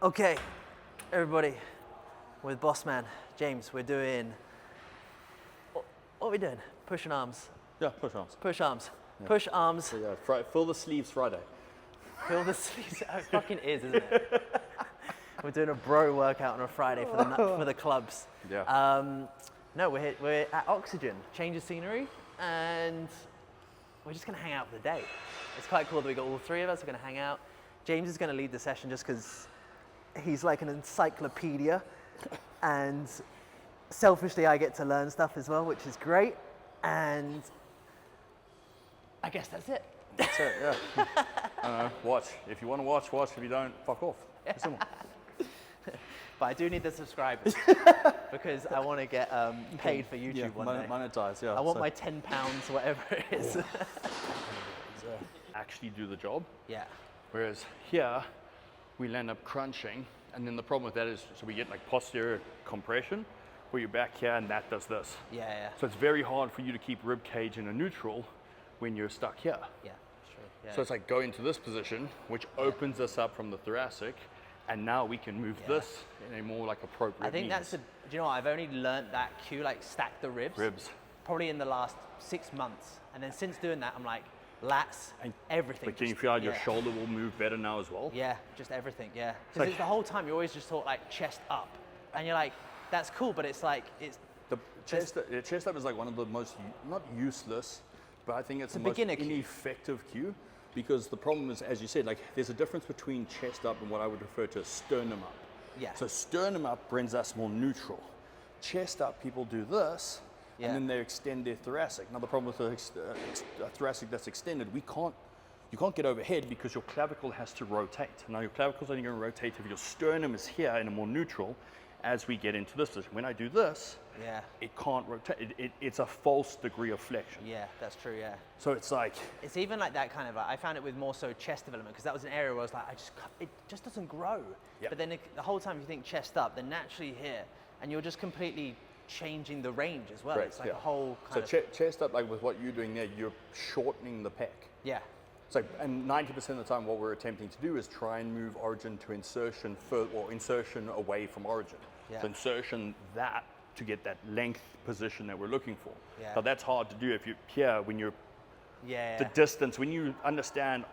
Okay, everybody, with boss man James, we're doing. What are we doing? Pushing arms. Yeah, push arms. Push arms. Yeah. Push arms. So yeah, fill the sleeves Friday. Fill the sleeves. It fucking is, isn't it? We're doing a bro workout on a Friday for the clubs. Yeah. No, we're at Oxygen, change of scenery, and we're just gonna hang out for the day. It's quite cool that we got all three of us. We're gonna hang out. James is gonna lead the session just because he's like an encyclopedia, and selfishly I get to learn stuff as well, which is great. And I guess that's it. That's it, yeah. Watch. If you want to watch, watch. If you don't, fuck off. It's simple. But I do need the subscribers because I want to get paid for YouTube one day. Monetize, yeah. I want my £10, whatever it is. Actually do the job. Yeah. Whereas here, we'll end up crunching, and then the problem with that is, so we get like posterior compression, where you're back here and that does this. Yeah. So it's very hard for you to keep rib cage in a neutral when you're stuck here. Yeah, true. Yeah. So it's like go into this position, which opens us up from the thoracic, and now we can move this in a more like appropriate I think means. do you know what, I've only learnt that cue, like stack the ribs. Probably in the last 6 months. And then since doing that, I'm like, lats, and everything. But can you feel like your shoulder will move better now as well? Yeah, just everything, yeah. Because the whole time you always just thought like chest up. And you're like, that's cool, but it's like, it's... The chest up is like one of the most, not useless, but I think it's the most ineffective cue. Because the problem is, as you said, like there's a difference between chest up and what I would refer to as sternum up. Yeah. So sternum up brings us more neutral. Chest up, people do this, and then they extend their thoracic. Now the problem with a thoracic that's extended, you can't get overhead because your clavicle has to rotate. Now your clavicle's only going to rotate if your sternum is here in a more neutral. As we get into this position, when I do this, it can't rotate. It's a false degree of flexion. Yeah, that's true. Yeah. So it's like it's even like that kind of. Like, I found it with more so chest development because that was an area where I was like, it just doesn't grow. Yep. But then the whole time you think chest up, then naturally here, and you're just completely changing the range as well. Correct, it's like a whole kind of. So chest up, like with what you're doing there, you're shortening the pec. Yeah. So, and 90% of the time what we're attempting to do is try and move origin to insertion further, or insertion away from origin. Yeah. So insertion that to get that length position that we're looking for. Yeah. But that's hard to do if you're here when you're the distance, when you understand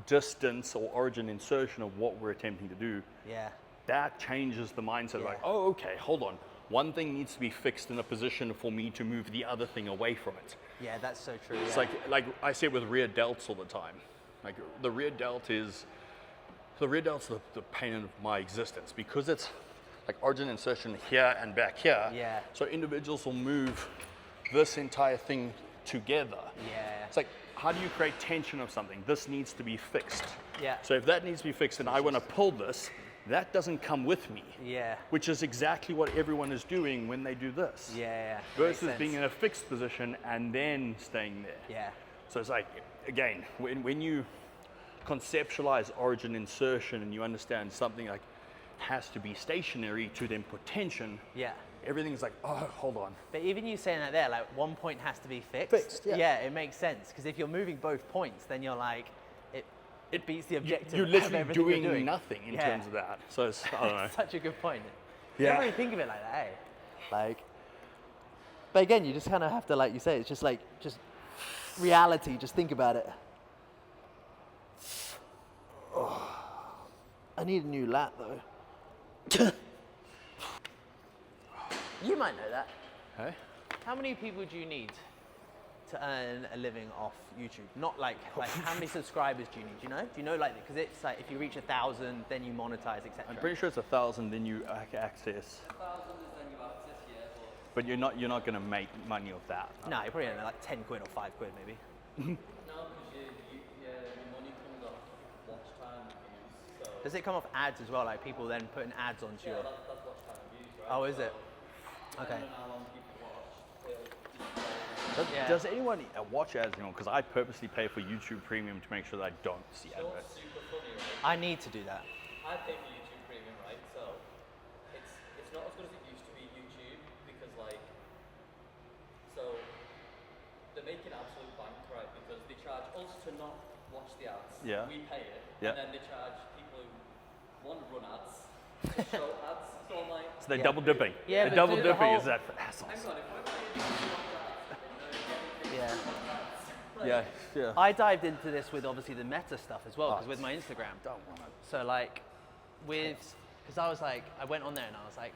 distance or origin insertion of what we're attempting to do, that changes the mindset like, oh, okay, hold on. One thing needs to be fixed in a position for me to move the other thing away from it. Yeah, that's so true. It's like I say with rear delts all the time. Like the rear delt's the pain of my existence because it's like origin insertion here and back here. Yeah. So individuals will move this entire thing together. Yeah. It's like, how do you create tension of something? This needs to be fixed. Yeah. So if that needs to be fixed and I want to pull this, that doesn't come with me. Yeah. Which is exactly what everyone is doing when they do this. Yeah. Versus being in a fixed position and then staying there. Yeah. So it's like, again, when you conceptualize origin insertion and you understand something like has to be stationary to then put tension, everything's like, oh, hold on. But even you saying that there, like one point has to be fixed. Fixed, yeah. It makes sense because if you're moving both points, then you're like, it beats the objective. You're literally doing nothing in terms of that. So it's, I don't know. Such a good point. You don't really think of it like that, eh? Like, but again, you just kind of have to, like you say, it's just like, just reality, just think about it. Oh, I need a new lat though. You might know that. Hey? How many people do you need to earn a living off YouTube? Not like how many subscribers do you need? Do you know like, because it's like if you reach 1,000, then you monetize, etc. I'm pretty sure it's 1,000, then you access. 1,000 is then you access, yeah. But you're not going to make money off that. No, you're probably gonna like 10 quid or 5 quid maybe. No, because your money comes off watch time views. So Does it come off ads as well? Like people then putting ads onto your. that's watch time views, right? Oh, is it? Okay. Depending on how long people watch, Does anyone watch ads anymore? Because I purposely pay for YouTube Premium to make sure that I don't see adverts. super funny, right? I need to do that. I pay for YouTube Premium, right? So it's not as good as it used to be YouTube because so they're making absolute bank, right? Because they charge us to not watch the ads. Yeah. We pay it. Yeah. And then they charge people who want to run ads just show ads. So I'm like, So they're Yeah. double dipping. Yeah, They're but double the dipping whole- is that for assholes. hang on, if I buy you these Yeah. Yeah, yeah. I dived into this with obviously the meta stuff as well, because Oh, with my Instagram. Don't want it. So like, because I was like, I went on there and I was like,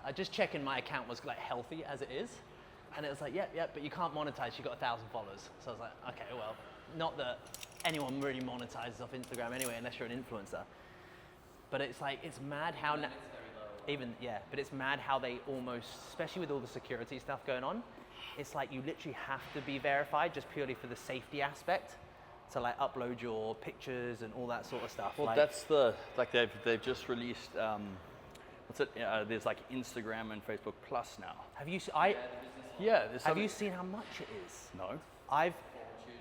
I just checking my account was like healthy as it is, and it was like, yeah, but you can't monetize. You got 1,000 followers. So I was like, okay, well, not that anyone really monetizes off Instagram anyway, unless you're an influencer. But it's like, it's mad how but it's mad how they almost, especially with all the security stuff going on, it's like you literally have to be verified just purely for the safety aspect to like upload your pictures and all that sort of stuff. Well, like, that's they've just released what's it? There's like Instagram and Facebook Plus now. have you Yeah, there's have you seen how much it is? No. I've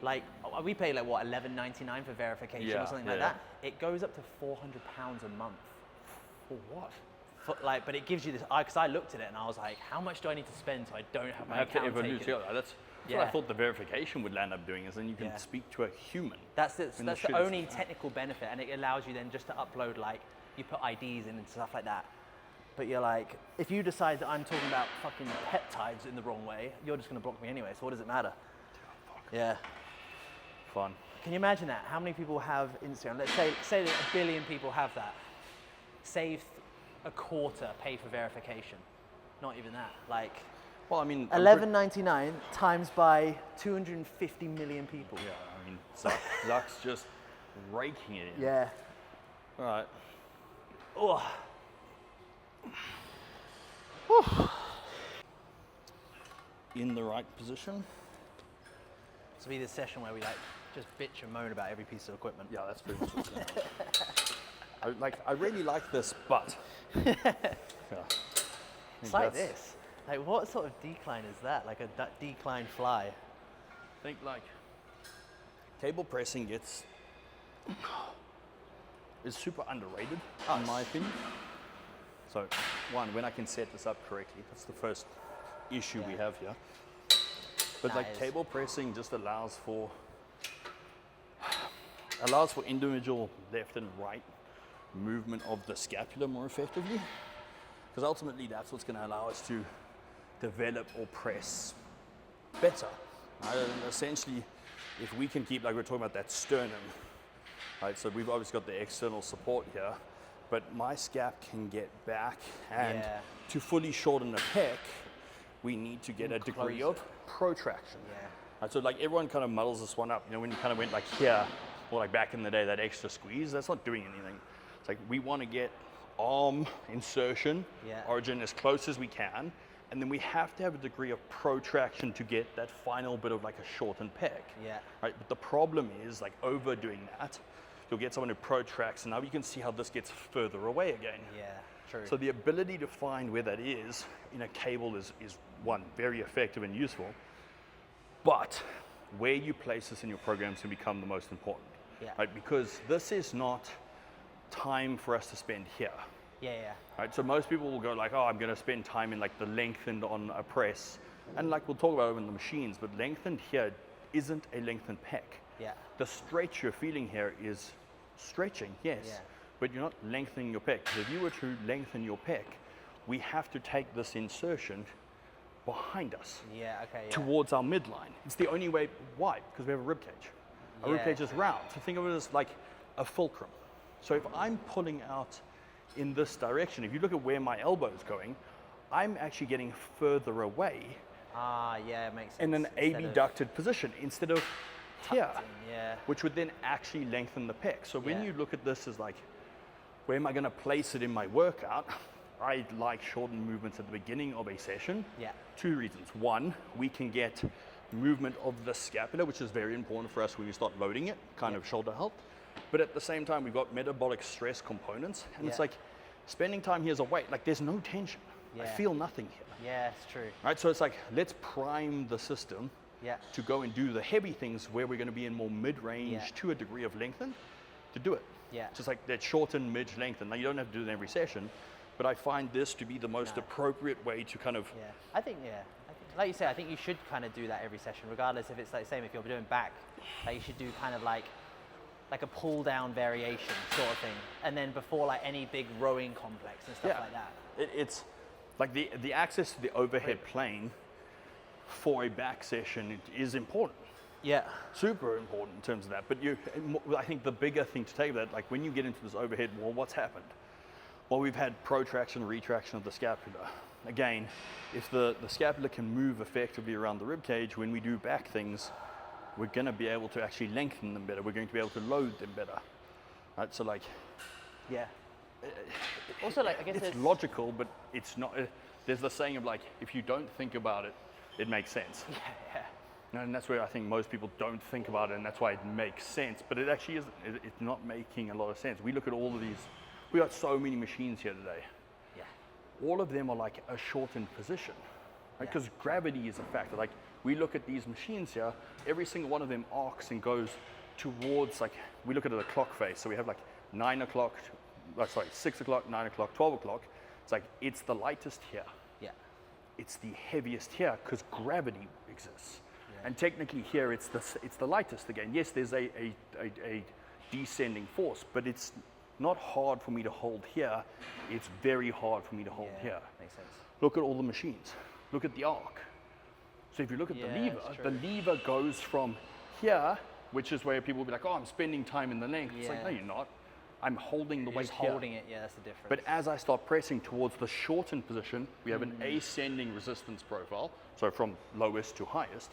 like we pay like what $11.99 for verification Yeah, or something like yeah. that. It goes up to £400 a month. For what? But it gives you this. Because I looked at it and I was like, how much do I need to spend so I don't have I my have to account ever lose. taken? Yeah, that's what Yeah. I thought the verification would land up doing, is then you can Yeah. speak to a human. That's And the shit is- only technical benefit, and it allows you then just to upload, like, you put IDs in and stuff like that. But you're like, if you decide that I'm talking about fucking peptides in the wrong way, you're just going to block me anyway, so what does it matter? Yeah. Fun. Can you imagine that? How many people have Instagram? Let's say that 1 billion people have that. Save a quarter pay for verification. Not even that. Like, Well, I mean, $11.99 times by 250 million people. Yeah, I mean, Zuck's just raking it in. Yeah. All right. Oh. In the right position. This will be the session where we like just bitch and moan about every piece of equipment. Yeah, that's pretty much what's going on. I really like this, but yeah. It's like this. Like, what sort of decline is that? Like a decline fly? Think like cable pressing is super underrated in my opinion. So one, when I can set this up correctly, that's the first issue we have here. But like Nice. cable pressing just allows for individual left and right movement of the scapula more effectively. Because ultimately that's what's going to allow us to develop or press better. Right? And essentially, if we can keep, like we're talking about that sternum, right? So we've obviously got the external support here, but my scap can get back, and Yeah. to fully shorten the pec, we need to get a degree Close of protraction. Yeah. Right, so like everyone kind of muddles this one up. You know, when you kind of went like here, or like back in the day, that extra squeeze, that's not doing anything. It's like we want to get arm insertion, Yeah. origin as close as we can, and then we have to have a degree of protraction to get that final bit of like a shortened pec. Yeah. Right, but the problem is like overdoing that, you'll get someone who protracts, and now you can see how this gets further away again. Yeah. True. So the ability to find where that is in a cable is one, very effective and useful, but where you place this in your programs can become the most important. Yeah. Right? Because this is not time for us to spend here. yeah. Right? So most people will go like, oh, I'm going to spend time in like the lengthened on a press, and like we'll talk about it in the machines, but lengthened here isn't a lengthened pec. Yeah. The stretch you're feeling here is stretching, yes, Yeah. but you're not lengthening your pec. If you were to lengthen your pec, we have to take this insertion behind us Yeah. Okay. Yeah. towards our midline. It's the only way. Why? Because we have a rib cage. A rib Yeah. cage is round. So think of it as like a fulcrum. So if I'm pulling out in this direction, if you look at where my elbow is going, I'm actually getting further away Ah, yeah, it makes sense. in an Instead of abducted position instead of here, tucked in, yeah. which would then actually lengthen the pec. So when Yeah. you look at this as like, where am I going to place it in my workout? I like shortened movements at the beginning of a session. Yeah. 2 reasons. One, we can get movement of the scapula, which is very important for us when we start loading it, kind of shoulder health. But at the same time, we've got metabolic stress components, and it's Yeah. like spending time here as a weight, like there's no tension. I Yeah. feel nothing here. Yeah, it's true. Right, so it's like, let's prime the system Yeah. to go and do the heavy things where we're going to be in more mid-range Yeah. to a degree of lengthen to do it. Yeah. Just like that shorten, mid-lengthen. Now you don't have to do it in every session, but I find this to be the most No. appropriate way to kind of, Yeah. I think, like you say, I think you should kind of do that every session, regardless if it's like same if you're doing back. Like you should do kind of like like a pull down variation sort of thing, and then before like any big rowing complex and stuff like that. It's like the access to the overhead plane for a back session is important. Yeah. Super important in terms of that. But I think the bigger thing to take that, like when you get into this overhead, well, what's happened? Well, we've had protraction, retraction of the scapula. Again, if the scapula can move effectively around the rib cage, when we do back things, we're going to be able to actually lengthen them better. We're going to be able to load them better. Right? So like, yeah. Also, like, I guess it's logical, but it's not. There's the saying of like, if you don't think about it, it makes sense. Yeah. And that's where I think most people don't think about it, and that's why it makes sense. But it actually isn't. It's not making a lot of sense. We look at all of these. We got so many machines here today. Yeah. All of them are like a shortened position, right? Because gravity is a factor. Like we look at these machines here, every single one of them arcs and goes towards, like, we look at it a clock face. So we have like 9 o'clock, 6 o'clock, 9 o'clock, 12 o'clock. It's like, it's the lightest here. Yeah. It's the heaviest here because gravity exists. Yeah. And technically here, it's the lightest again. Yes, there's a descending force, but it's not hard for me to hold here. It's very hard for me to hold here. Makes sense. Look at all the machines. Look at the arc. So if you look at the lever goes from here, which is where people will be like, oh, I'm spending time in the length. It's like, no, you're not. I'm holding the weight here. Holding it, yeah, that's the difference. But as I start pressing towards the shortened position, we have an ascending resistance profile, so from lowest to highest,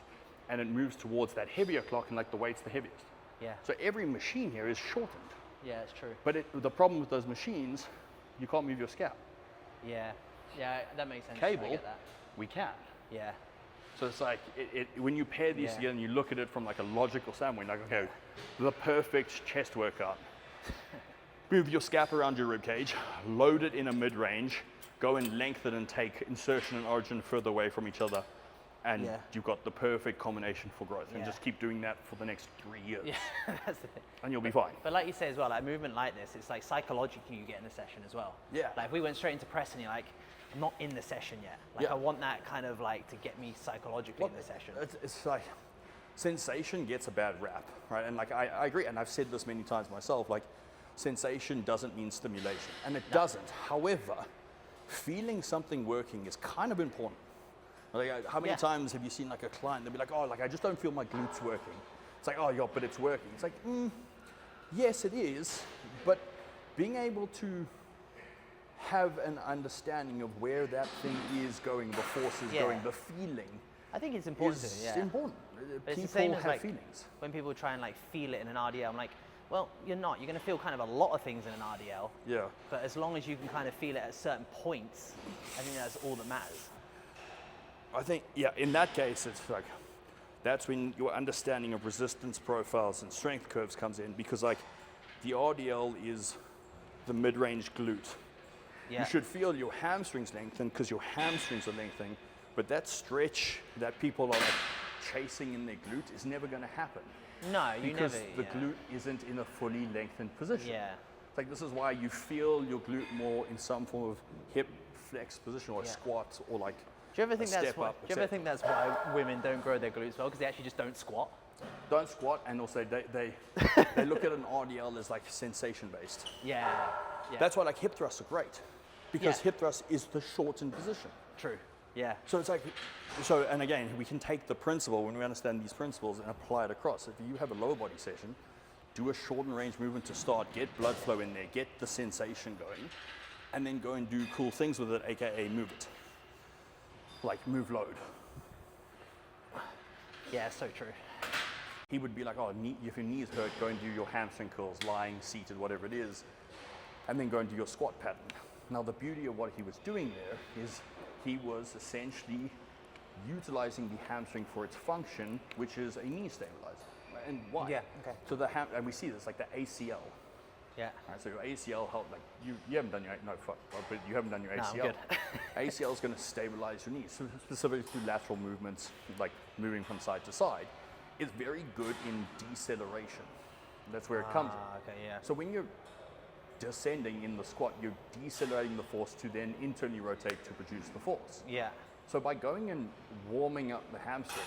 and it moves towards that heavier clock, and like the weight's the heaviest. Yeah. So every machine here is shortened. Yeah, it's true. But the problem with those machines, you can't move your scap. Yeah, that makes sense. Cable, I get that. we can. Yeah. So it's like, when you pair these together and you look at it from like a logical standpoint, like, okay, the perfect chest workout. Move your scap around your rib cage, load it in a mid-range, go and lengthen and take insertion and origin further away from each other, and you've got the perfect combination for growth. And just keep doing that for the next 3 years. Yeah, that's the thing. And you'll be fine. But like you say as well, like movement like this, it's like psychologically you get in the session as well. Yeah. Like if we went straight into press and you're like, I'm not in the session yet. Like I want that kind of like to get me psychologically in the session. It's like, sensation gets a bad rap, right? And like, I agree, and I've said this many times myself, like, sensation doesn't mean stimulation, and it doesn't. However, feeling something working is kind of important. Like, how many times have you seen like a client, they'll be like, oh, like I just don't feel my glutes working. It's like, oh, yeah, but it's working. It's like, yes, it is, but being able to have an understanding of where that thing is going, the force is going, the feeling. I think it's important. It's important. But People it's the same as have like feelings. when people try and like feel it in an RDL, I'm like, well, you're not. You're going to feel kind of a lot of things in an RDL. Yeah. But as long as you can kind of feel it at certain points, I think that's all that matters. I think, in that case, it's like, that's when your understanding of resistance profiles and strength curves comes in, because like the RDL is the mid-range glute. Yeah. You should feel your hamstrings lengthen because your hamstrings are lengthening, but that stretch that people are like chasing in their glute is never going to happen. No, you because never. the glute isn't in a fully lengthened position. Yeah. It's like, this is why you feel your glute more in some form of hip flex position or a squat or like do you ever think step up. Do you ever think that's why women don't grow their glutes well? Because they actually just don't squat? Don't squat, and also they look at an RDL as like sensation based. Yeah. That's why like hip thrusts are great, because hip thrust is the shortened position. True. Yeah. So it's like, and again, we can take the principle when we understand these principles and apply it across. If you have a lower body session, do a shortened range movement to start, get blood flow in there, get the sensation going, and then go and do cool things with it, aka move it. Like move load. Yeah, so true. He would be like, oh, if your knees hurt, go and do your hamstring curls, lying, seated, whatever it is, and then go and do your squat pattern. Now, the beauty of what he was doing there is he was essentially utilizing the hamstring for its function, which is a knee stabilizer. And why? Yeah, okay. So and we see this, like the ACL. Yeah. Right, so your ACL help, like you haven't done your, no, fuck, but you haven't done your ACL. No, I'm good. ACL is going to stabilize your knees, so specifically through lateral movements, like moving from side to side. It's very good in deceleration. That's where it comes in. Okay, yeah. So when you're descending in the squat, you're decelerating the force to then internally rotate to produce the force. Yeah. So by going and warming up the hamstring,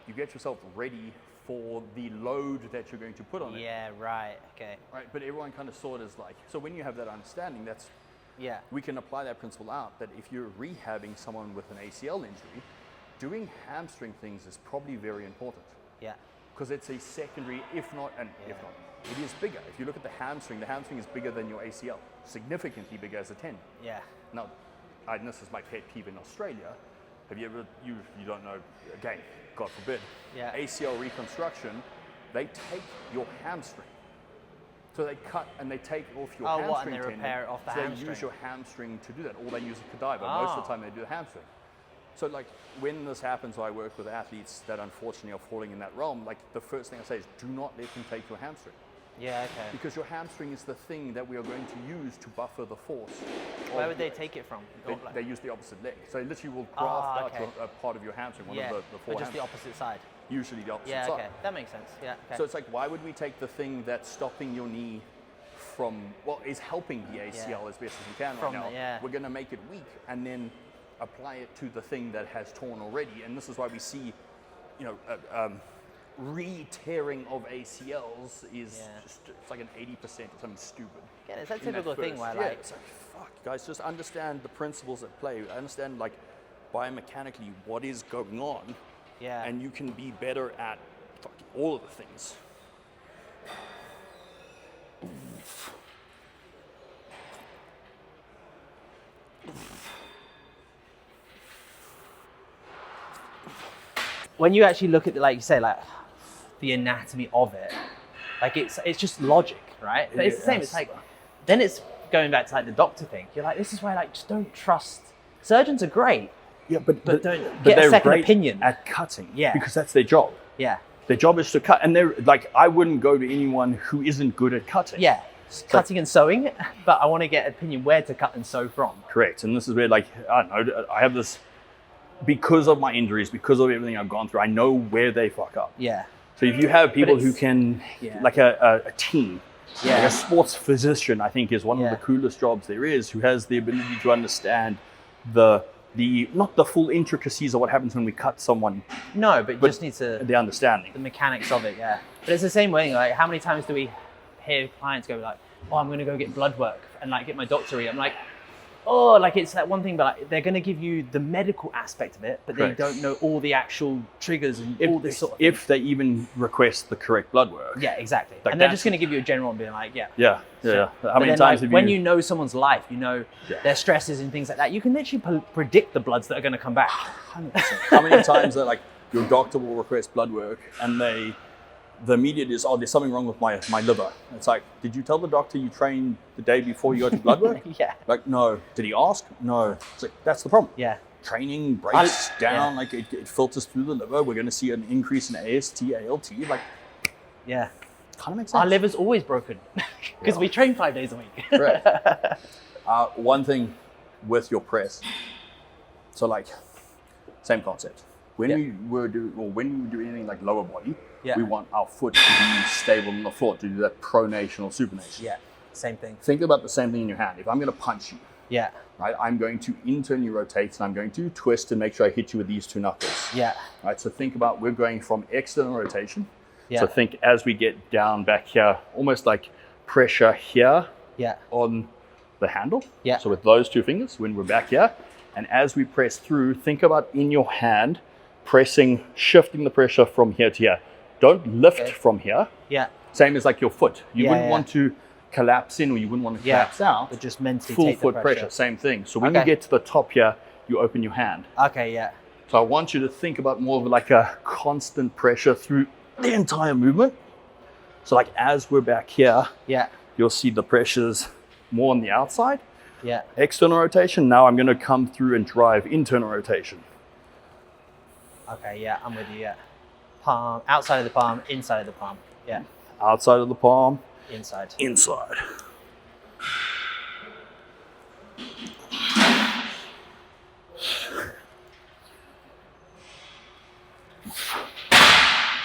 you get yourself ready for the load that you're going to put on it. Yeah, right, okay. Right, but everyone kind of saw it as like, so when you have that understanding, Yeah. we can apply that principle out that if you're rehabbing someone with an ACL injury, doing hamstring things is probably very important. Yeah. Because it's a secondary, if not, it is bigger. If you look at the hamstring is bigger than your ACL, significantly bigger as a tendon. Yeah. Now, and this is my pet peeve in Australia. Have you ever, you don't know, again, God forbid, Yeah. ACL reconstruction, they take your hamstring. So they cut and they take off your hamstring what, and they tendon. repair it off the so hamstring. they use your hamstring to do that, or they use a cadaver. Most of the Oh. time they do the hamstring. So like when this happens, I work with athletes that unfortunately are falling in that realm. Like the first thing I say is, do not let them take your hamstring. Yeah, okay. Because your hamstring is the thing that we are going to use to buffer the force. Where would they take it from? They use the opposite leg. So they literally will graft okay. out a part of your hamstring, one Yeah, of the four but just the hamstrings. opposite side. Usually the opposite Yeah, side. okay. That makes sense. Yeah, okay. So it's like, why would we take the thing that's stopping your knee from, well, is helping the ACL as best as we can From right now. the- yeah. We're going to make it weak and then apply it to the thing that has torn already. And this is why we see, re-tearing of ACLs is just, it's like an 80% or something stupid. Yeah, it's that in typical thing where yeah, like, it's like, fuck, guys, just understand the principles at play. Understand like biomechanically what is going on, yeah. and you can be better at fucking all of the things. When you actually look at, like you say, like the anatomy of it, like it's just logic, right? But it's the same. It's like, then it's going back to like the doctor thing. You're like, this is why, like, just don't trust. Surgeons are great. Yeah, but don't get a second opinion at cutting. Yeah. Because that's their job. Yeah. Their job is to cut, and they're like, I wouldn't go to anyone who isn't good at cutting. Yeah. Cutting and sewing, but I want to get an opinion where to cut and sew from. Correct. And this is where, like, I don't know, I have this, because of my injuries, because of everything I've gone through, I know where they fuck up. Yeah. So if you have people who can, yeah. like a team, Yeah. like a sports physician, I think is one of the coolest jobs there is, who has the ability to understand the not the full intricacies of what happens when we cut someone. No, but just needs to the understanding. the mechanics of it, yeah. But it's the same way, like how many times do we hear clients go like, oh, I'm gonna go get blood work and like get my doctor read. I'm like, oh, like it's that one thing, but like they're gonna give you the medical aspect of it, but they don't know all the actual triggers and all this sort of thing. If they even request the correct blood work. Yeah, exactly. Like and they're just gonna give you a general and being like, yeah. Yeah. How many then, times like, have when you know someone's life, you know their stresses and things like that, you can literally predict the bloods that are gonna come back. 100%. How many times that like your doctor will request blood work and the immediate is, oh, there's something wrong with my liver. It's like, did you tell the doctor you trained the day before you got your blood work? Yeah. Like, no. Did he ask? No. It's like, that's the problem. Yeah. Training breaks down, like it filters through the liver. We're going to see an increase in AST, ALT. Like, yeah. Kind of makes sense. Our liver's always broken because we train 5 days a week. Correct. One thing with your press, so like, same concept. When we do anything like lower body, we want our foot to be stable on the floor, to do that pronation or supination. Yeah, same thing. Think about the same thing in your hand. If I'm going to punch you, right, I'm going to internally rotate and I'm going to twist and make sure I hit you with these two knuckles. Yeah. Right, so think about, we're going from external rotation. Yeah. So think as we get down back here, almost like pressure here on the handle. Yeah. So with those two fingers, when we're back here, and as we press through, think about in your hand, pressing, shifting the pressure from here to here. Don't lift from here. Yeah. Same as like your foot. You wouldn't want to collapse in, or you wouldn't want to collapse out. But just mentally full take foot the pressure. Same thing. So when you get to the top here, you open your hand. Okay, yeah. So I want you to think about more of like a constant pressure through the entire movement. So like as we're back here, you'll see the pressures more on the outside. Yeah. External rotation. Now I'm going to come through and drive internal rotation. Okay, yeah, I'm with you, yeah. Palm, outside of the palm, inside of the palm. Yeah. Outside of the palm. Inside. Inside.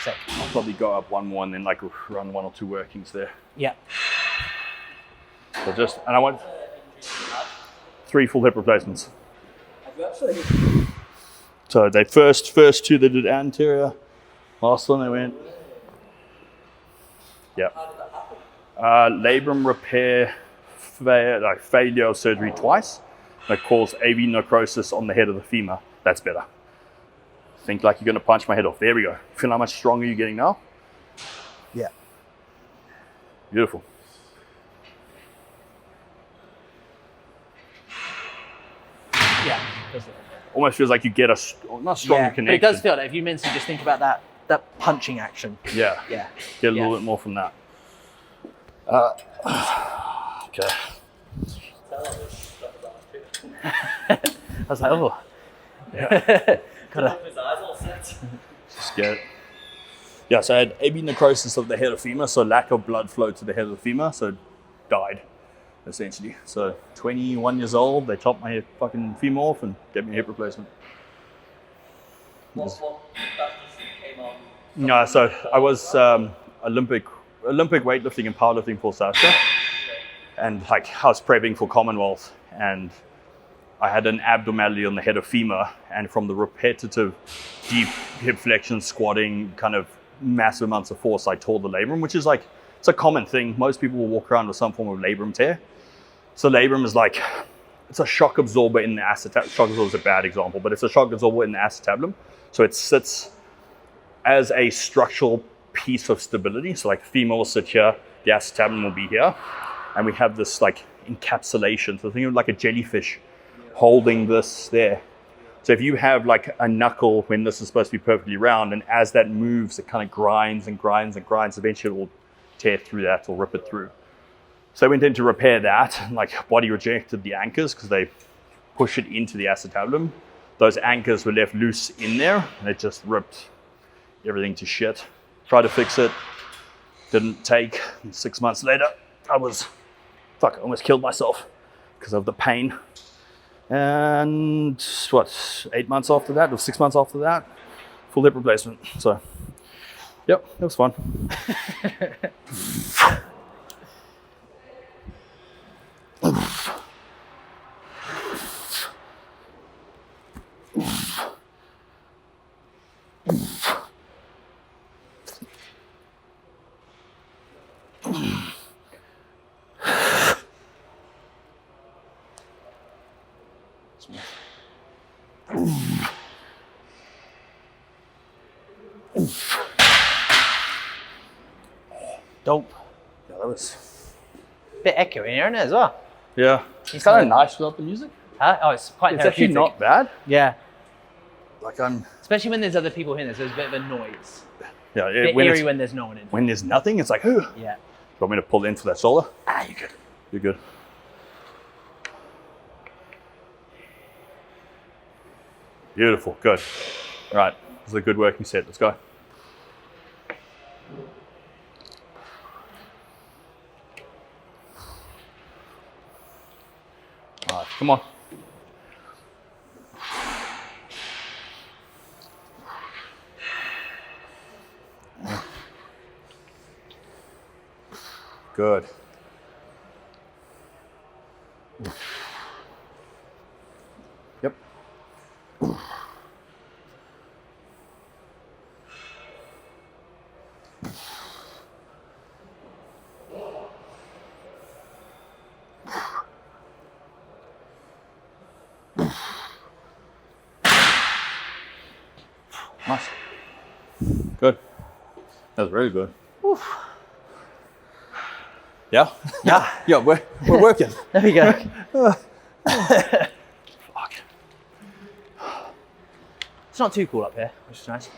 Sick. I'll probably go up one more and then like run one or two workings there. Yeah. So and I want 3 full hip replacements. Have you actually? So they first two they did anterior, last one they went Yep. How did that happen? Labrum repair, failure of surgery twice that caused AV necrosis on the head of the femur. That's better. Think like you're going to punch my head off. There we go. Feel how much stronger you're getting now? Yeah. Beautiful. Yeah. Almost feels like you get a not stronger Yeah, connection. but it does feel like if you mentally just think about that punching action. Yeah. Yeah. Get a Yeah. little bit more from that. Okay. I was like, oh. Gotta, His eyes all set. Just get it. Yeah, so I had AV necrosis of the head of femur, so lack of blood flow to the head of the femur, so died, essentially. So 21 years old, they chopped my fucking femur off and gave me a hip replacement. What that just came on? No, so I was Olympic weightlifting and powerlifting for South Africa, and like I was prepping for Commonwealth, and I had an abnormality on the head of femur, and from the repetitive deep hip flexion, squatting, kind of massive amounts of force, I tore the labrum, which is like, it's a common thing. Most people will walk around with some form of labrum tear. So labrum is like, it's a shock absorber in the acetabulum. Shock absorber is a bad example, but it's a shock absorber in the acetabulum. So it sits as a structural piece of stability. So like the femur will sit here, the acetabulum will be here, and we have this like encapsulation. So think of like a jellyfish holding this there. So if you have like a knuckle when this is supposed to be perfectly round, and as that moves, it kind of grinds and grinds and grinds, eventually it will tear through that or rip it through. So I went in to repair that, and like body rejected the anchors because they push it into the acetabulum. Those anchors were left loose in there, and it just ripped everything to shit. Tried to fix it, didn't take. And 6 months later, I almost killed myself because of the pain. And what, 8 months after that, or 6 months after that, full hip replacement. So, yep, it was fun. dope. Yeah, that was. Bit echoey in here, isn't it, as well? Yeah. It's kind of nice without the music. Huh? Oh, it's quite It's actually therapeutic. not bad. Yeah. Like Especially when there's other people here, there's a bit of a noise. yeah, A bit eerie when there's no one in. when there's nothing, it's like, oh. Yeah. You want me to pull in for that shoulder? Ah, you're good. You're good. Beautiful, good. All right, this is a good working set. Let's go. All right, come on. Good. Yep. Nice. Good. That was really good. Oof. Yeah? Yeah. Yeah, we're working. There we go. Fuck. It's not too cool up here, which is nice.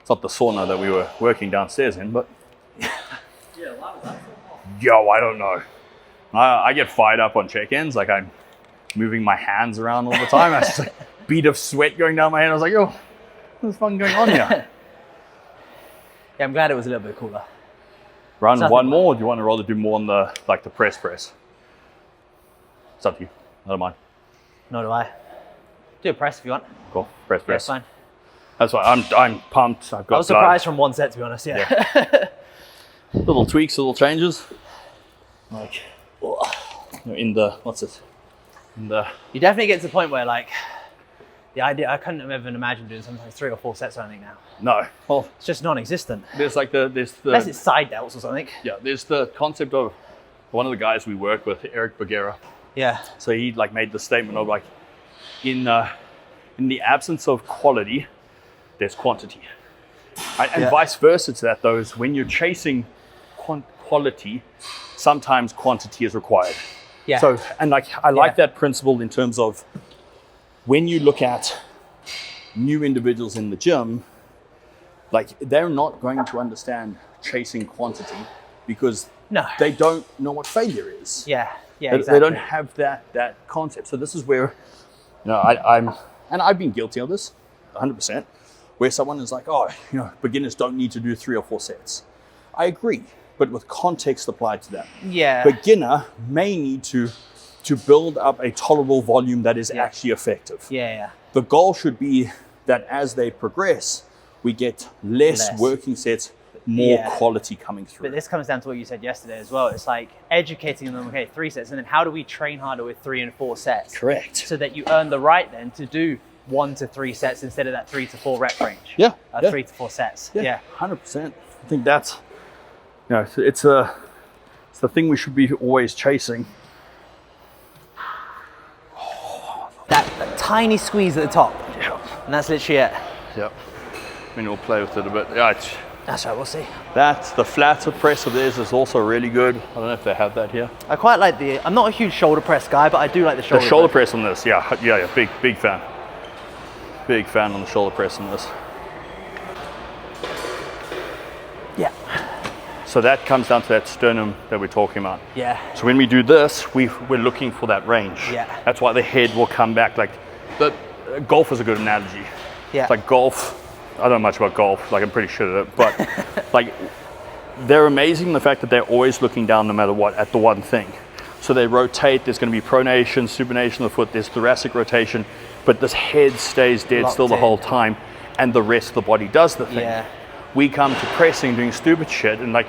It's not the sauna that we were working downstairs in, but Yeah, why was that so hot? yo, I don't know. I get fired up on check-ins, like I'm moving my hands around all the time. I just like bead of sweat going down my head. I was like, yo, what's fucking going on here? Yeah, I'm glad it was a little bit cooler. Run Something one like- more, or do you want to rather do more on the like the press? It's up to you. I don't mind. Nor do I. Do a press if you want. Cool. Press. Yeah, it's fine. That's why I'm pumped. I've got I was surprised from one set, to be honest. Yeah. little tweaks, little changes. Like in the what's it? In the You definitely get to the point where like the idea, I couldn't have even imagined doing something like 3 or 4 sets or anything now. No. Well, It's just non-existent. there's the Unless it's side delts or something. yeah, there's the concept of one of the guys we work with, Eric Bagheera. Yeah. So he like made the statement of like, in the absence of quality, there's quantity. Right? And vice versa to that, though, is when you're chasing quality, sometimes quantity is required. Yeah. So, and like, I like that principle in terms of when you look at new individuals in the gym, like they're not going to understand chasing quantity because they don't know what failure is. Yeah. Yeah. They Exactly. don't have that concept. So this is where, I've been guilty of this, 100%, where someone is like, oh, beginners don't need to do 3 or 4 sets. I agree, but with context applied to that. Yeah. Beginner may need to build up a tolerable volume that is actually effective. Yeah. The goal should be that as they progress, we get less working sets, more quality coming through. But this comes down to what you said yesterday as well. It's like educating them, okay, 3 sets, and then how do we train harder with 3 and 4 sets? Correct. So that you earn the right then to do 1 to 3 sets instead of that 3 to 4 rep range. 3 to 4 sets. Yeah. 100%. I think that's, it's the thing we should be always chasing. That tiny squeeze at the top. Yeah. And that's literally it. Yep. I mean, we'll play with it a bit. Yeah, That's right, we'll see. that's the flatter press of theirs is also really good. I don't know if they have that here. I quite like I'm not a huge shoulder press guy, but I do like the shoulder The shoulder press on this, yeah, big fan. Big fan on the shoulder press on this. Yeah. So that comes down to that sternum that we're talking about. Yeah. So when we do this, we're looking for that range. Yeah. That's why the head will come back. Like, golf is a good analogy. Yeah. It's like golf. I don't know much about golf. Like, I'm pretty shit at it, but like, they're amazing in the fact that they're always looking down no matter what at the one thing. So they rotate. There's going to be pronation, supination of the foot. There's thoracic rotation, but this head stays dead still the whole time, and the rest of the body does the thing. Yeah. We come to pressing, doing stupid shit, and like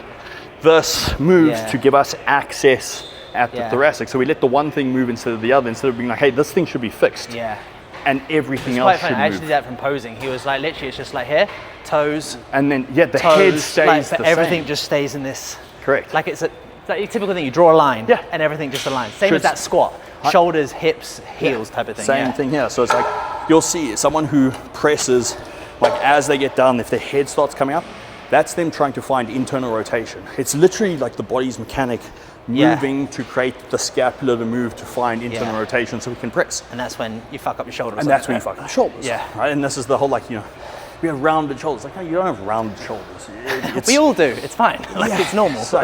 this moves to give us access at the thoracic. So we let the one thing move instead of the other, instead of being like, hey, this thing should be fixed. Yeah. And everything It's else quite funny. should I actually move. did that from posing. He was like, literally, it's just like here, toes, And then, the toes, head stays like, the but everything same. just stays in this. Correct. Like it's a typical thing. You draw a line, Yeah. and everything just aligns. Same Sure, as that squat. Shoulders, hips, heels type of thing. Same thing here. So it's like, you'll see someone who presses, like as they get down, if their head starts coming up, that's them trying to find internal rotation. It's literally like the body's mechanic moving to create the scapula to move to find internal rotation so we can press. And that's when you fuck up your shoulders. And that's when you fuck up shoulders. Yeah. Right? And this is the whole we have rounded shoulders. Like, no, you don't have rounded shoulders. We all do. It's fine. Like it's normal. So,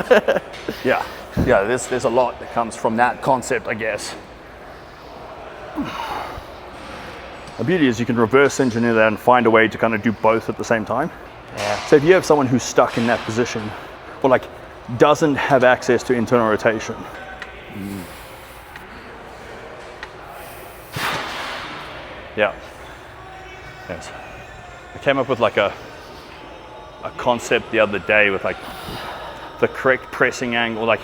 yeah. There's a lot that comes from that concept, I guess. The beauty is you can reverse engineer that and find a way to kind of do both at the same time. Yeah. So if you have someone who's stuck in that position, or like doesn't have access to internal rotation, yes. I came up with like a concept the other day with like the correct pressing angle, like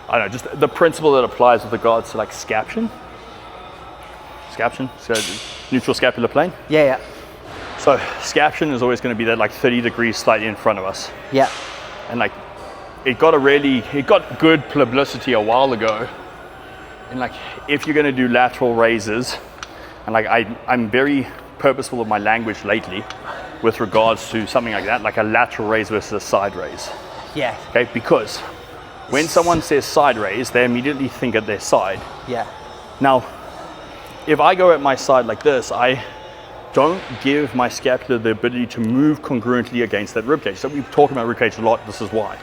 I don't know, just the principle that applies with regards to like scaption, so neutral scapular plane. Yeah. So scaption is always going to be that like 30 degrees slightly in front of us. Yeah. And like it got good publicity a while ago. And like if you're going to do lateral raises, and like I'm very purposeful of my language lately with regards to something like that, like a lateral raise versus a side raise. Yeah. Okay, because when someone says side raise, they immediately think at their side. Yeah. Now, if I go at my side like this, I don't give my scapula the ability to move congruently against that ribcage. So we've talked about ribcage a lot, this is why.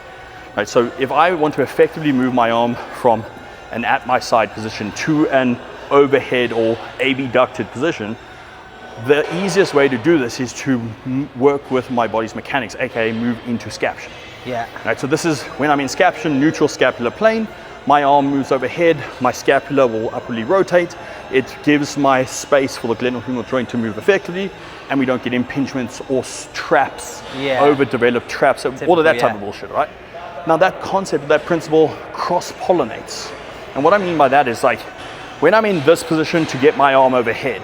Right, so if I want to effectively move my arm from an at my side position to an overhead or abducted position, the easiest way to do this is to work with my body's mechanics, aka move into scaption. Yeah. Right, so this is when I'm in scaption, neutral scapular plane, my arm moves overhead, my scapula will upwardly rotate, it gives my space for the glenohumeral joint to move effectively, and we don't get impingements or traps, overdeveloped traps, all of that type of bullshit, right? Now that concept, that principle cross-pollinates. And what I mean by that is like, when I'm in this position to get my arm overhead,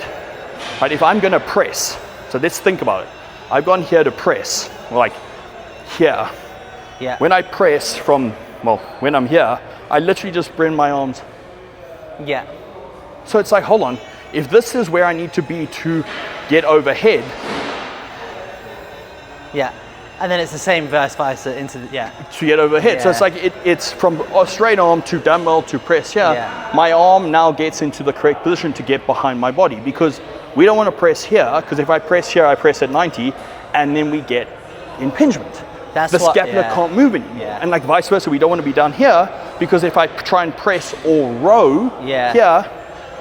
right? If I'm gonna press, so let's think about it. I've gone here to press, like here. Yeah. When I press from, well, when I'm here, I literally just bend my arms. Yeah. So it's like, hold on, if this is where I need to be to get overhead, Yeah. And then it's the same vice versa into the, yeah. to get overhead. So Yeah. it's like, it's from a straight arm to dumbbell to press here. Yeah. My arm now gets into the correct position to get behind my body, because we don't want to press here, because if I press here, I press at 90, and then we get impingement. That's the what- scapula yeah. can't move anymore. Yeah. And like vice versa, we don't want to be down here, because if I try and press or row Yeah. here,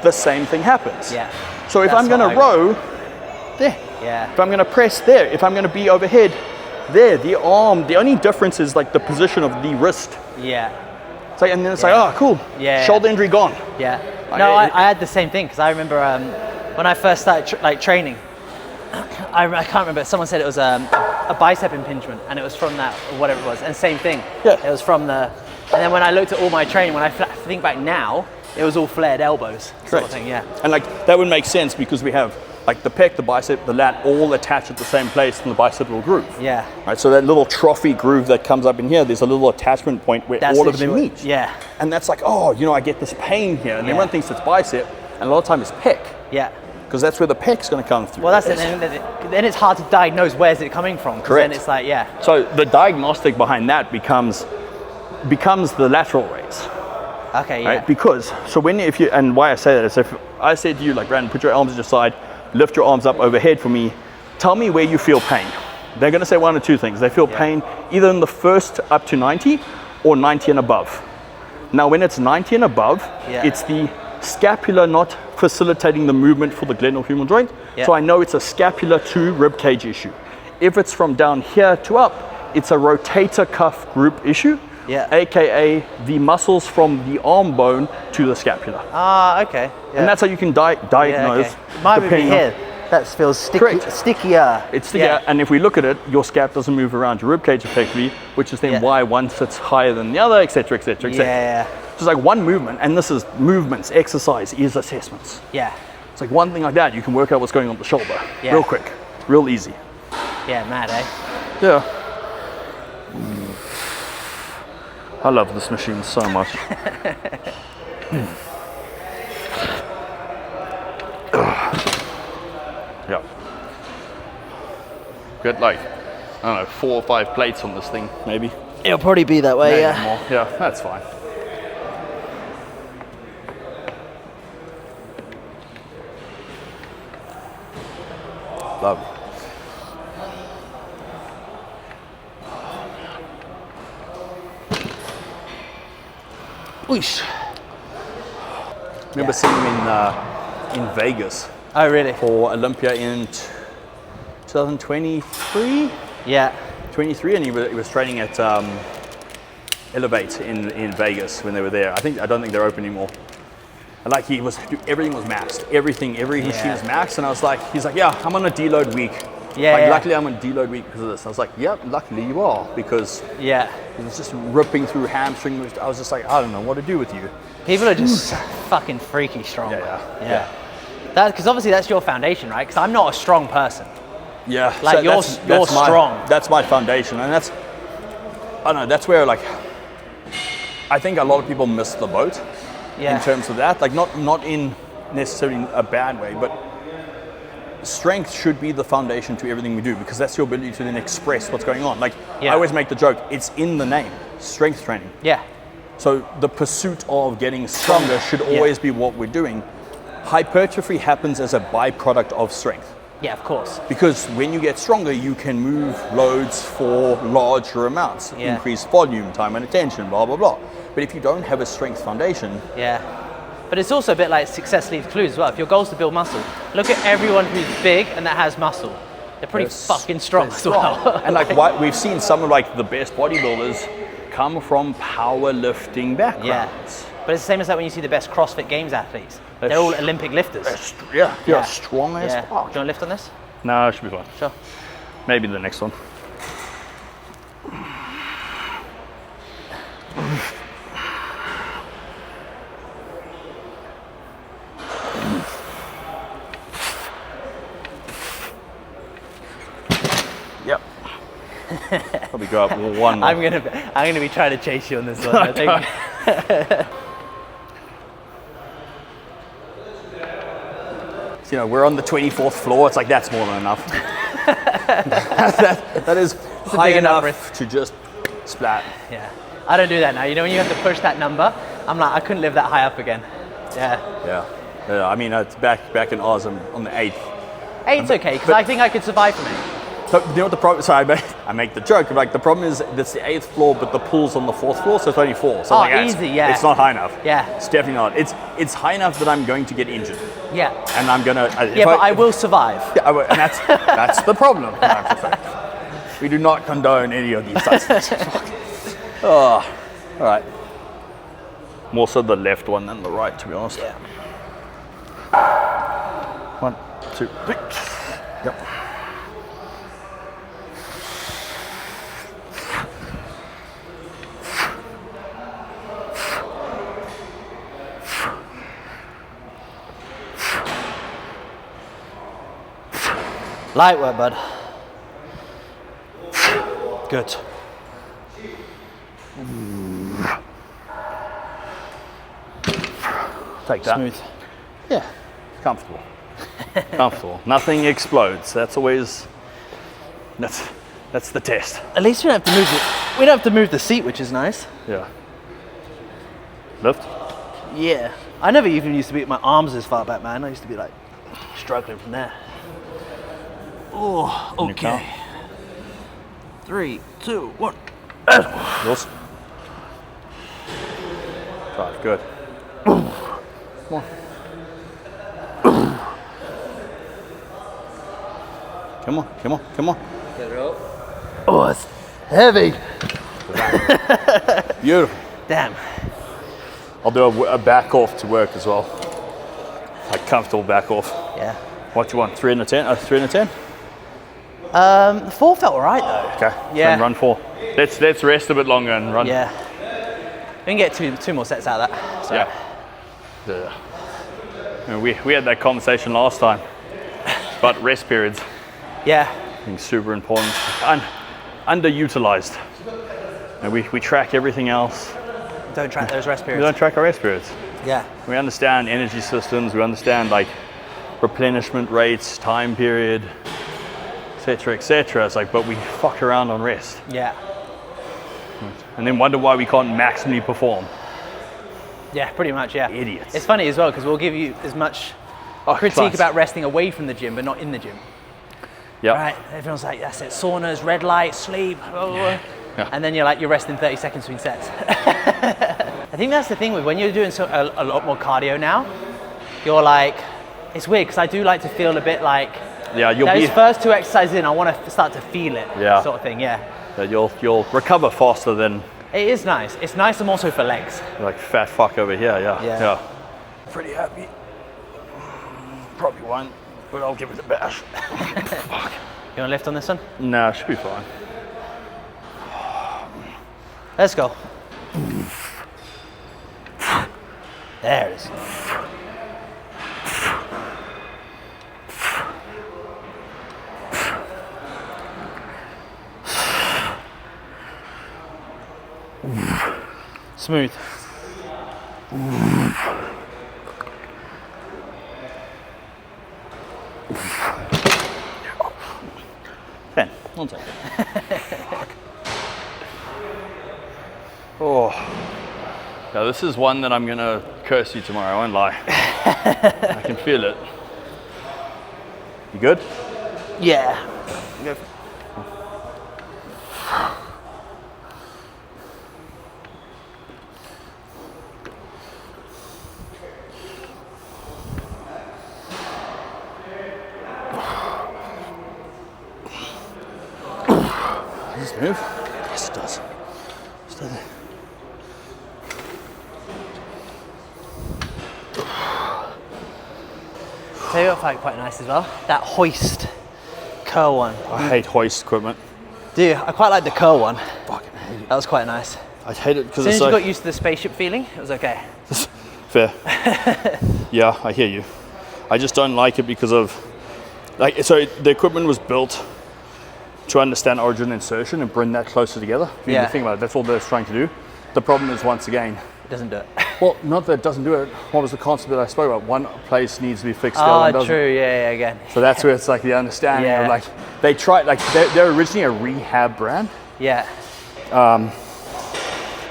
the same thing happens. Yeah. So if That's I'm going what to I- row, there. Yeah. If I'm going to press there, if I'm going to be overhead, there. The arm, the only difference is like the position of the wrist. Yeah. It's like, and then it's Yeah. like, oh, cool. Yeah. Shoulder injury gone. Yeah. Like, No, I had the same thing, because I remember when I first started training, I can't remember, someone said it was a bicep impingement, and it was from that, or whatever it was, and same thing. Yeah. It was from the, and then when I looked at all my training, when I think back now, it was all flared elbows, sort of Correct. thing, yeah. And like that would make sense, because we have like the pec, the bicep, the lat, all attached at the same place in the bicipital groove. Yeah. Right. So that little trophy groove that comes up in here, there's a little attachment point where That's all of them literally meet. what- yeah. And that's like, oh, you know, I get this pain here, and Yeah. everyone thinks it's bicep, and a lot of time it's pec, Yeah. because that's where the pec's going to come through. Well, that's it. Then it's hard to diagnose where's it coming from. 'Cause Correct. Then it's like, yeah. So the diagnostic behind that becomes the lateral raise. Okay, yeah. Right? Because, so when, if you, and why I say that is, if I said to you, like, Brandon, put your arms at your side, lift your arms up overhead for me, tell me where you feel pain. They're going to say one or two things. They feel pain either in the first up to 90 or 90 and above. Now, when it's 90 and above, Yeah. it's the scapula not facilitating the movement for the glenohumeral joint. Yeah. So I know it's a scapula to rib cage issue. If it's from down here to up, it's a rotator cuff group issue. Yeah. AKA the muscles from the arm bone to the scapula. Ah, okay. Yeah. And that's how you can yeah, diagnose. okay. Mine would be depending on- here. That feels sticky, Correct. stickier. It's yeah. And if we look at it, your scap doesn't move around your rib cage effectively, which is then Yeah. why one sits higher than the other, etc., etc., etc. Yeah. So it's like one movement, and this is movements, exercise is assessments. Yeah. It's like one thing like that, you can work out what's going on the shoulder, Yeah. real quick, real easy. Yeah, mad, eh? Yeah. I love this machine so much. Yeah. Got like, I don't know, 4 or 5 plates on this thing, maybe. It'll probably be that way, Maybe yeah. more. Yeah, that's fine. Love it. Whoosh. Remember seeing him in Vegas Oh, really? for Olympia in 2023? Yeah. 23, and he was training at Elevate in Vegas when they were there. I don't think they're open anymore. And like everything was maxed. Every machine was maxed, and I was like, he's like, yeah, I'm on a deload week. Yeah, Like, yeah. luckily I'm on a deload week because of this. I was like, yep, luckily you are, because Yeah. it was just ripping through hamstring. I was just like, I don't know what to do with you. People are just fucking freaky strong. Yeah. Because obviously that's your foundation, right? Because I'm not a strong person. Yeah, Like, you're strong. That's my foundation, and that's, I don't know, that's where like, I think a lot of people miss the boat Yeah. in terms of that. Like not in necessarily a bad way, but strength should be the foundation to everything we do, because that's your ability to then express what's going on. Like Yeah. I always make the joke, it's in the name, strength training. Yeah. So the pursuit of getting stronger should Yeah. always be what we're doing. Hypertrophy happens as a byproduct of strength. Yeah, of course. Because when you get stronger, you can move loads for larger amounts, Yeah. increase volume, time and attention, blah, blah, blah. But if you don't have a strength foundation, Yeah. But it's also a bit like success leaves clues as well. If your goal is to build muscle, look at everyone who's big and that has muscle. They're pretty fucking strong as well. and like we've seen some of like the best bodybuilders come from powerlifting backgrounds. Yeah. But it's the same as like when you see the best CrossFit Games athletes. They're all Olympic lifters. Yeah, strong as Yeah. fuck. Do you want to lift on this? No, it should be fine. Sure. Maybe the next one. Probably go up one more. I'm gonna be trying to chase you on this one. I think. You know, we're on the 24th floor. It's like, that's more than enough. that is high big enough enough to just splat. Yeah, I don't do that now. You know, when you have to push that number, I'm like, I couldn't live that high up again. Yeah. Yeah. I mean, it's back in Oz. I'm on the 8th. 8's okay, because I think I could survive from 8. So, you know what the problem? So I make the joke. Like, the problem is it's the 8th floor, but the pool's on the 4th floor, so it's only 4. So like, easy, yeah. It's not high enough. Yeah. It's definitely not. It's high enough that I'm going to get injured. Yeah. And I'm gonna. But I will survive. Yeah, and that's the problem. We do not condone any of these types of things. Oh, all right. More so the left one than the right, to be honest. Yeah. 1, 2, 3. Yep. Light work, bud. Good. Take that. Smooth. Yeah. Comfortable. Comfortable. Nothing explodes. That's always. That's the test. At least we don't have to move we don't have to move the seat, which is nice. Yeah. Lift. Yeah. I never even used to be my arms this far back, man. I used to be like struggling from there. Oh, okay. 3, 2, 1. Yours. 5. Good. Come on. Come on. Get it up. Oh, it's heavy. Beautiful. Damn. I'll do a back off to work as well. Like comfortable back off. Yeah. What do you want? 3 and a 10? 3 and a 10? 4 felt alright though. Okay. Yeah. Then run 4. Let's rest a bit longer and run. Yeah. We can get two more sets out of that. So. Yeah. And we had that conversation last time about rest periods Yeah. being super important. Underutilized. And we track everything else. Don't track those rest We periods. don't track our rest periods. Yeah. We understand energy systems. We understand like replenishment rates, time period, etc., etc. It's like, but we fuck around on rest, Yeah. and then wonder why we can't maximally perform. Yeah, pretty much, yeah. Idiots. It's funny as well, because we'll give you as much critique class. about resting away from the gym, but not in the gym. Yeah. Right? Everyone's like, that's it, saunas, red light, sleep, blah, blah, blah. Yeah. And then you're resting 30 seconds between sets. I think that's the thing with when you're doing a lot more cardio now, you're like, it's weird, because I do like to feel a bit like, Yeah, those first 2 exercises in, I want to start to feel it, Yeah. sort of thing, yeah. You'll recover faster than It is nice. It's nice and also for legs. like fat fuck over here. Yeah. Yeah. Pretty happy. Probably won't, but I'll give it a bash. Fuck. You want to lift on this one? Nah, should be fine. Let's go. There it is. Smooth. Ben, 1 second. Oh. Now this is one that I'm gonna curse you tomorrow, I won't lie. I can feel it. You good? Yeah. Does this move? Yes, it does. Does it? Tell you what I find quite nice as well. That hoist curl one. I hate hoist equipment. Dude, I quite like the curl one. Fucking hate it. That was quite nice. I hate it because As it's soon as so you got used to the spaceship feeling, it was okay. fair. Yeah, I hear you. I just don't like it because of, like, so the equipment was built to understand origin insertion and bring that closer together. If you think about it, that's all they're trying to do. The problem is, once again, it doesn't do it. Well, not that it doesn't do it. What was the concept that I spoke about? One place needs to be fixed, the other one doesn't. True, yeah, again. So that's where it's like the understanding of like, they tried, like they're originally a rehab brand. Yeah.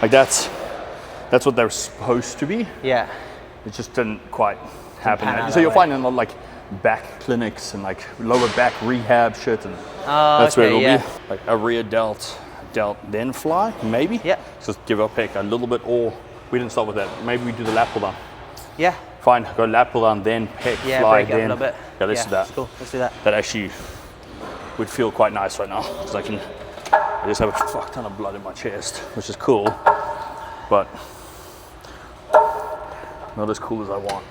Like that's what they're supposed to be. Yeah. It just didn't quite happen. pan out So you'll that find in a lot like back clinics and like lower back rehab shit, and that's where it'll be. Like a rear delt, then fly, maybe. Yeah. Just give a pick a little bit, or we didn't start with that. Maybe we do the lat pull down. Yeah. Fine, go lat pull down, then pick, Yeah, fly, break it up then. a little bit. Yeah, let's do that. Cool, let's do that. That actually would feel quite nice right now, because I just have a fuck ton of blood in my chest, which is cool, but not as cool as I want.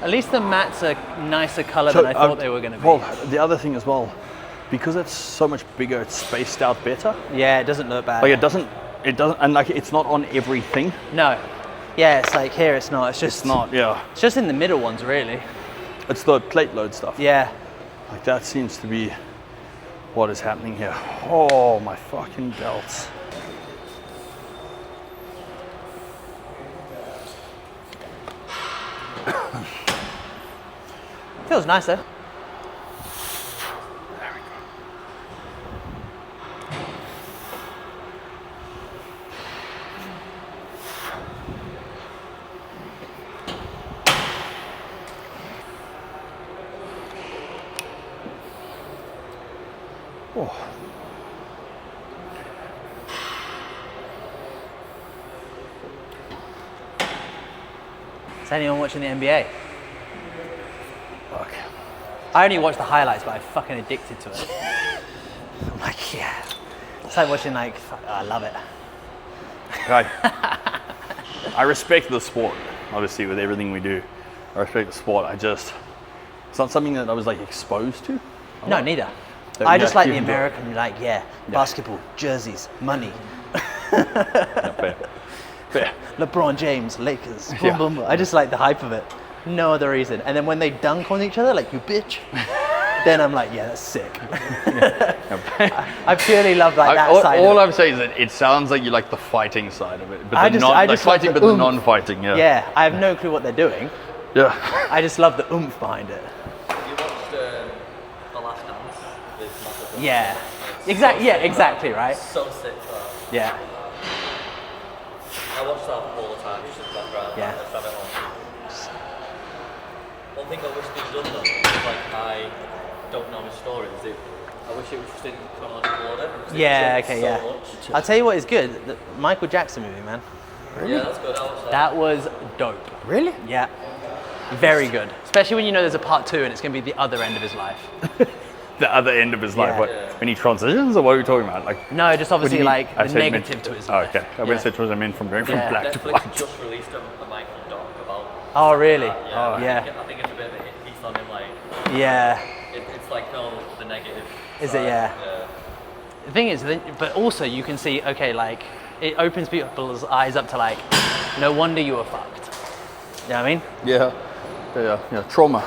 At least the mat's a nicer color than I thought they were going to be. Well, the other thing as well, because it's so much bigger, it's spaced out better. Yeah, it doesn't look bad. Like it doesn't, and like it's not on everything. No. Yeah, it's like here it's not. It's just. It's not. Yeah. It's just in the middle ones, really. It's the plate load stuff. Yeah. Like that seems to be what is happening here. Oh my fucking delts. Feels nice though. Oh. Is anyone watching the NBA? Fuck. I only watch the highlights, but I'm fucking addicted to it. I'm like, yeah. It's like watching like, I love it. Right. I respect the sport, obviously, with everything we do. I respect the sport. It's not something that I was like exposed to. No, neither. So, I just like the even though- American, like, basketball, jerseys, money. Yeah, fair. Fair. LeBron James, Lakers, boom, Yeah. boom, boom. I just like the hype of it. No other reason. And then when they dunk on each other, like, you bitch, then I'm like, yeah, that's sick. I purely love like that side all of it. I'm saying is that it sounds like you like the fighting side of it, but I the just love fighting, the but the oomph. non-fighting. Yeah. Yeah, I have no clue what they're doing. Yeah. I just love the oomph behind it. You watched The Last Dance with Michael Yeah. Jordan? Exactly. Yeah, exactly. Right. So sick for that. Yeah. I watch that all the time, just in the background. Yeah. I just have it on. One thing I wish they'd done though, is like I don't know the story, is I wish it was just in chronological order. because it Yeah. changed Okay. so Yeah. much. I'll tell you what is good. The Michael Jackson movie, man. Yeah, that's good. I watched that. That was dope. Really? Yeah. Very good. Especially when you know there's a part 2 and it's going to be the other end of his life. The other end of his life. Yeah. What? When he transitions, or what are we talking about? Like. No, just what do obviously you mean? like I the said negative to his Oh, life. okay. I Yeah. went to say it was from Yeah. black to Netflix white. just released a Michael doc about. Oh, really? Yeah. Yeah. I think it's a bit of a hit piece on him. Like, Yeah. it's like no, the negative. Is side. it? Yeah. The thing is, but also you can see, okay, like it opens people's eyes up to like, no wonder you were fucked. You know what I mean? Yeah. Yeah. Trauma.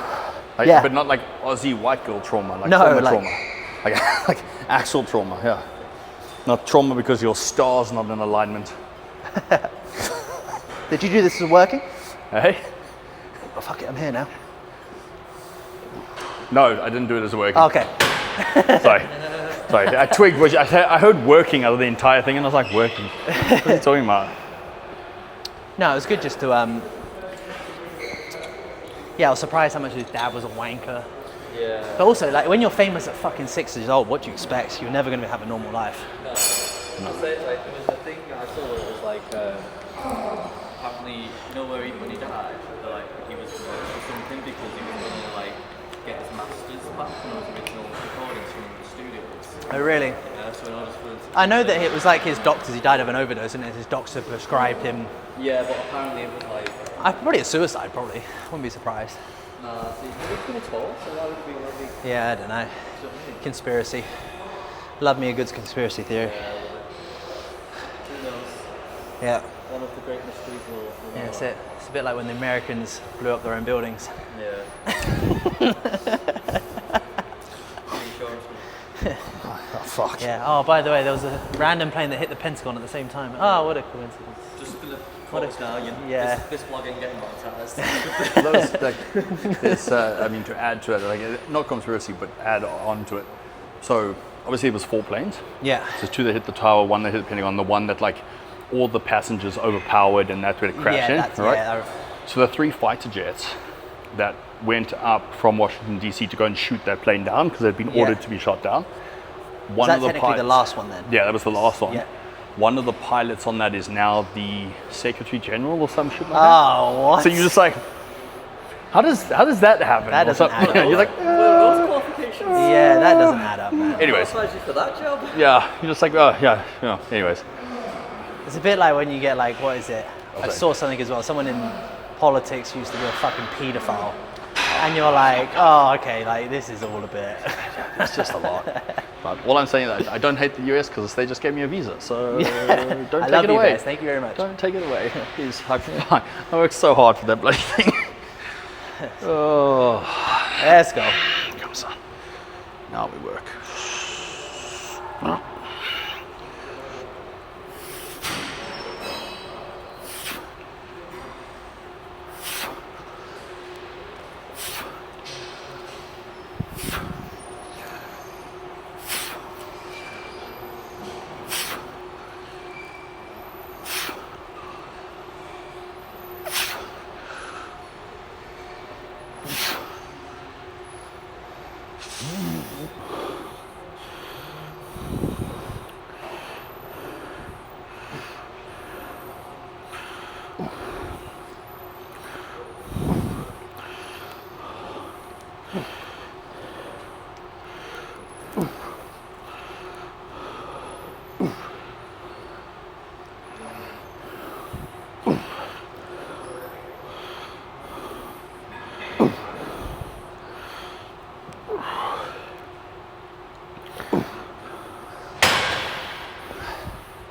Like, Yeah. But not like Aussie white girl trauma. Like No, trauma, like- trauma. Like actual trauma. Yeah. Not trauma because your star's not in alignment. Did you do this as working? Hey. Oh, fuck it, I'm here now. No, I didn't do it as working. Okay. Sorry. I twigged. I heard working out of the entire thing, and I was like, working. What are you talking about? No, it was good just to yeah, I was surprised how much his dad was a wanker. Yeah. But also, like, when you're famous at fucking 6 years old, what do you expect? You're never going to have a normal life. No. I'll say, like, there was a thing I saw that was like, apparently, you know where when he died, like, he was going to do something because he was going to, like, get his masters back from those original recordings from the studios. Oh, really? So in order for I know that it was like his doctors, he died of an overdose, and his doctor prescribed him. yeah, but apparently it was like, Probably a suicide, probably. Wouldn't be surprised. nah, see, he was pretty tall, so why would it be like, Yeah, I don't know. Conspiracy. Love me a good conspiracy theory. who knows? Yeah. One of the great mysteries will Yeah, that's it. It's a bit like when the Americans blew up their own buildings. Yeah. Pretty sure fuck. Yeah. Oh, by the way, there was a random plane that hit the Pentagon at the same time. Oh, what a coincidence. Just gonna close now. Yeah. This vlog ain't getting monetized. I mean, to add to it, like, not controversy, but add on to it. So obviously it was 4 planes. Yeah. So there's 2 that hit the tower, 1 that hit the Pentagon, the one that like all the passengers overpowered and that's where it crashed in. Right? Yeah, So the 3 fighter jets that went up from Washington DC to go and shoot that plane down because they'd been ordered to be shot down. Was that technically the last one then? Yeah, that was the last one. Yeah. One of the pilots on that is now the Secretary General or some shit like that. Oh, what? So you're just like, how does that happen? That Or doesn't something? add up. You're like, Those qualifications. Yeah, that doesn't add up, man. anyways, Qualifies you for that job. yeah, you're just like, oh yeah, yeah. Anyways, It's a bit like when you get like, what is it? I Okay. saw something as well. Someone in politics used to be a fucking paedophile. And you're like, oh, okay, like this is all a bit. it's just a lot. But all I'm saying is I don't hate the US because they just gave me a visa, so don't I take love it you away. guys. Thank you very much. Don't take it away. Please, I worked so hard for that bloody thing. Oh, Let's go. come on. Now we work.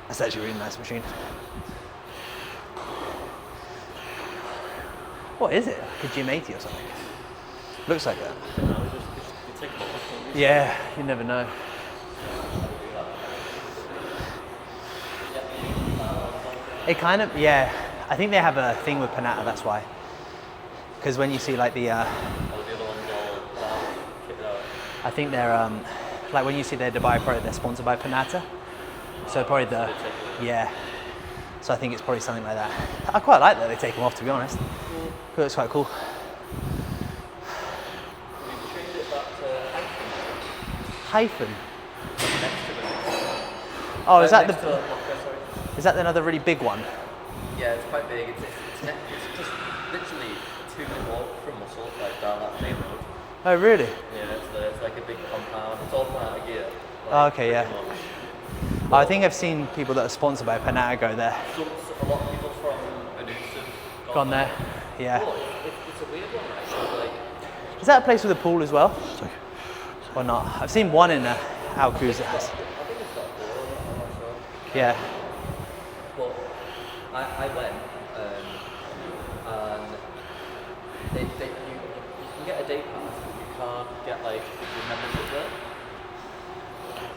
That's actually a really nice machine. What is it? Like a Gym 80 or something? Looks like that. Yeah, you never know. It kind of, yeah. I think they have a thing with Panatta, that's why. Because when you see like the, I think they're, like when you see their Dubai product, they're sponsored by Panatta. So probably the, yeah. So I think it's probably something like that. I quite like that they take them off, to be honest. It looks quite cool. Hyphen. Oh, is that another really big one? Yeah, it's quite big. It's just literally a 2-minute walk from Muscle, like down that main road. Oh, really? Yeah, it's like a big compound. It's all from out of gear. Oh, okay, yeah. Oh, I think I've seen people that are sponsored by Panatta go there. So a lot of people from Venus have Gone there, yeah. Oh, it's a weird one, right? So like, Is that a place with a pool as well? Or not? I've seen one in Al Cruz that has. I think it's got a pool, I'm not sure. Yeah. But I went and you can get a day pass, but you can't get like your membership there.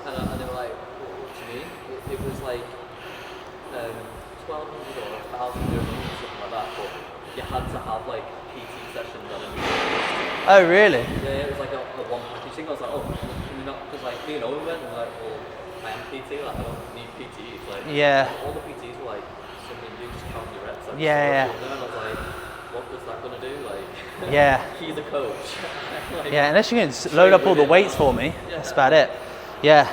And they were like, what do you mean? It was like 1,200 or 1,000 dirhams or something like that, but you had to have like PT sessions on a new Oh, really? Yeah, it was like a one package thing. I was like, oh, can we not? Because like me and Owen went and we're like, well, I am PT, like I don't need PT. It's like, Yeah. all the PTs were like, something you just count your reps. Like, Yeah, yeah. And I was like, what was that gonna do? Like, Yeah. he's a coach. Like, Yeah, unless you can load up all the weights for me, that's about it. Yeah.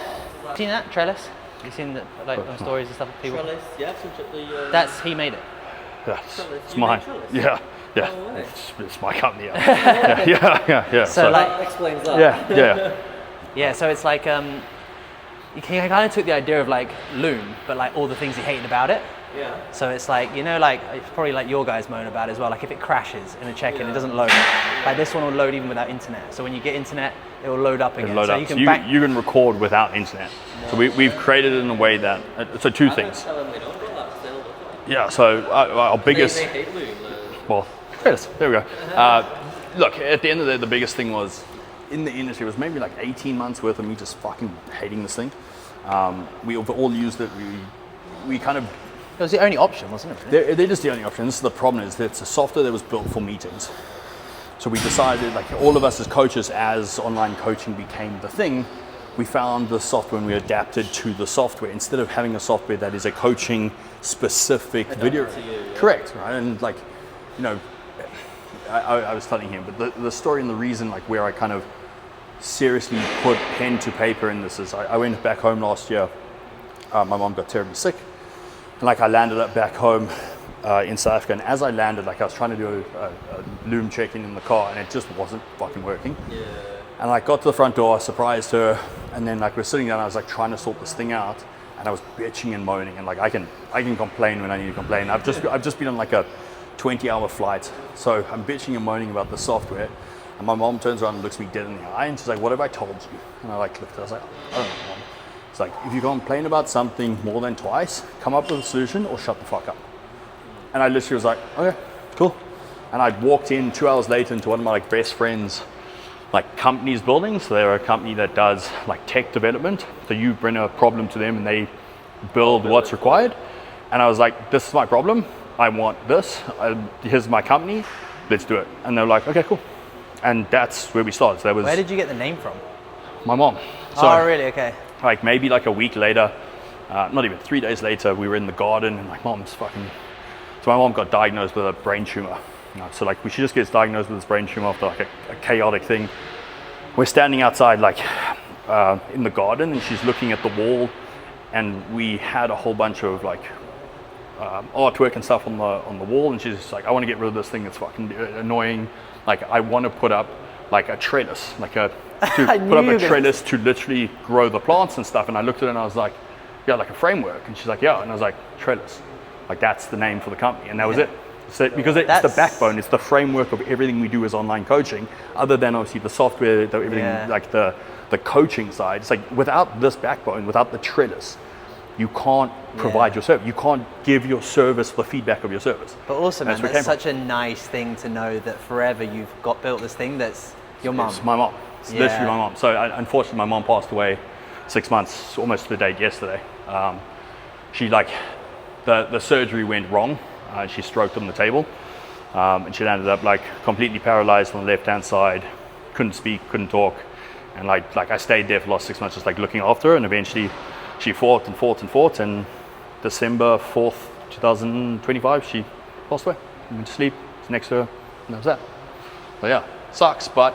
Seen that trellis? You seen that, like on stories and stuff of people? Trellis, yeah, the, That's he made it. Yeah, Trellis, it's you mine. made Trellis? Yeah, yeah. No way. It's my company. Yeah. So like, that explains that. yeah. yeah. So it's like he kind of took the idea of like Loom, but like all the things he hated about it. Yeah. So it's like, you know, like it's probably like your guys moan about it as well. Like if it crashes in a check-in, it doesn't load. Like this one will load even without internet. So when you get internet, it will load up again. It'll load so up. you So can you can record without internet. So we've created it in a way that, so 2 things. Tell them they don't got that still. Look like. Yeah, so our biggest, They hate Loom. well, yes, there we go. Look, at the end of the day, the biggest thing was in the industry. It was maybe like 18 months worth of me just fucking hating this thing. We all used it. We kind of... It was the only option, wasn't it? They're just the only option. This is the problem, is that it's a software that was built for meetings. So we decided, like all of us as coaches, as online coaching became the thing, we found the software and we adapted to the software instead of having a software that is a coaching specific video. Correct, right? And like, you know, I was telling him, but the story and the reason like where I kind of seriously put pen to paper in this is I went back home last year. My mom got terribly sick. And like I landed up back home in South Africa, and as I landed, like I was trying to do a loom check-in in the car, and it just wasn't fucking working. Yeah. And I got to the front door, I surprised her, and then like we're sitting down, I was like trying to sort this thing out, and I was bitching and moaning, and like I can complain when I need to complain. I've just been on like a 20-hour flight, so I'm bitching and moaning about the software, and my mom turns around and looks me dead in the eye, and she's like, "What have I told you?" And I like looked at her, I was like, "I don't know, Mom." It's like, if you complain about something more than twice, come up with a solution or shut the fuck up. And I literally was like, okay, cool. And I walked in 2 hours later into one of my like best friends' like company's buildings. So they're a company that does like tech development. So you bring a problem to them and they build what's required. And I was like, this is my problem. I want this. Here's my company. Let's do it. And they're like, okay, cool. And that's where we started. So that was. Where did you get the name from? My mom. So, oh, really? Okay. Like maybe like a week later, not even 3 days later, we were in the garden and like mom's fucking. So my mom got diagnosed with a brain tumor. So like she just gets diagnosed with this brain tumor after like a chaotic thing. We're standing outside like in the garden, and she's looking at the wall, and we had a whole bunch of like artwork and stuff on the wall, and she's just like, I want to get rid of this thing that's fucking annoying. Like I want to put up like a trellis, trellis to literally grow the plants and stuff. And I looked at it and I was like, yeah, like a framework. And she's like, yeah. And I was like, trellis. Like that's the name for the company. And that was it. So, because it's the backbone, it's the framework of everything we do as online coaching, other than obviously the software, everything like the coaching side. It's like without this backbone, without the trellis, you can't provide your service. You can't give your service the feedback of your service. But also, man, that's such a nice thing to know that forever you've built this thing that's your mom. It's my mom. It's literally my mom. So unfortunately, my mom passed away 6 months, almost to the date yesterday. She like, the surgery went wrong. She stroked on the table, and she ended up like completely paralyzed on the left-hand side, couldn't speak, couldn't talk, and like I stayed there for the last 6 months just like looking after her, and eventually she fought, and December 4th, 2025, she passed away. I went to sleep, was next to her, and that was that. So yeah, sucks, but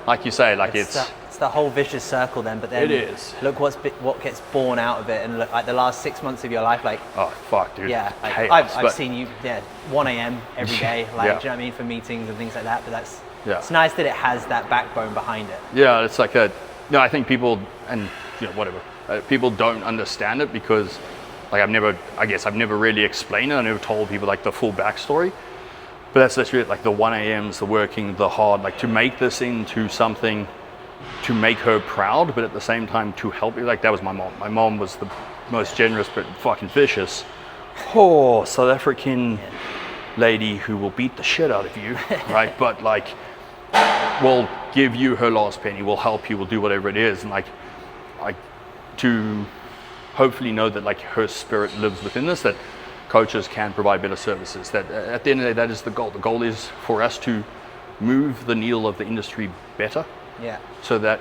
like you say, like it's the whole vicious circle then, but then it is. Look what gets born out of it, and look, like the last 6 months of your life, like oh fuck, dude. Yeah, like, chaos, I've seen you 1 a.m. every day, like do you know what I mean, for meetings and things like that. But that's it's nice that it has that backbone behind it. Yeah, it's like I think people and whatever people don't understand it because like I've never really explained it. I never told people like the full backstory. But that's literally like the 1 a.m.s, the working, the hard, like to make this into something to make her proud, but at the same time to help you. Like that was my mom. My mom was the most generous but fucking vicious. Oh, South African lady who will beat the shit out of you, right? But like will give you her last penny, will help you, will do whatever it is. And like to hopefully know that like her spirit lives within this, that coaches can provide better services. That at the end of the day, that is the goal. The goal is for us to move the needle of the industry better. Yeah. So that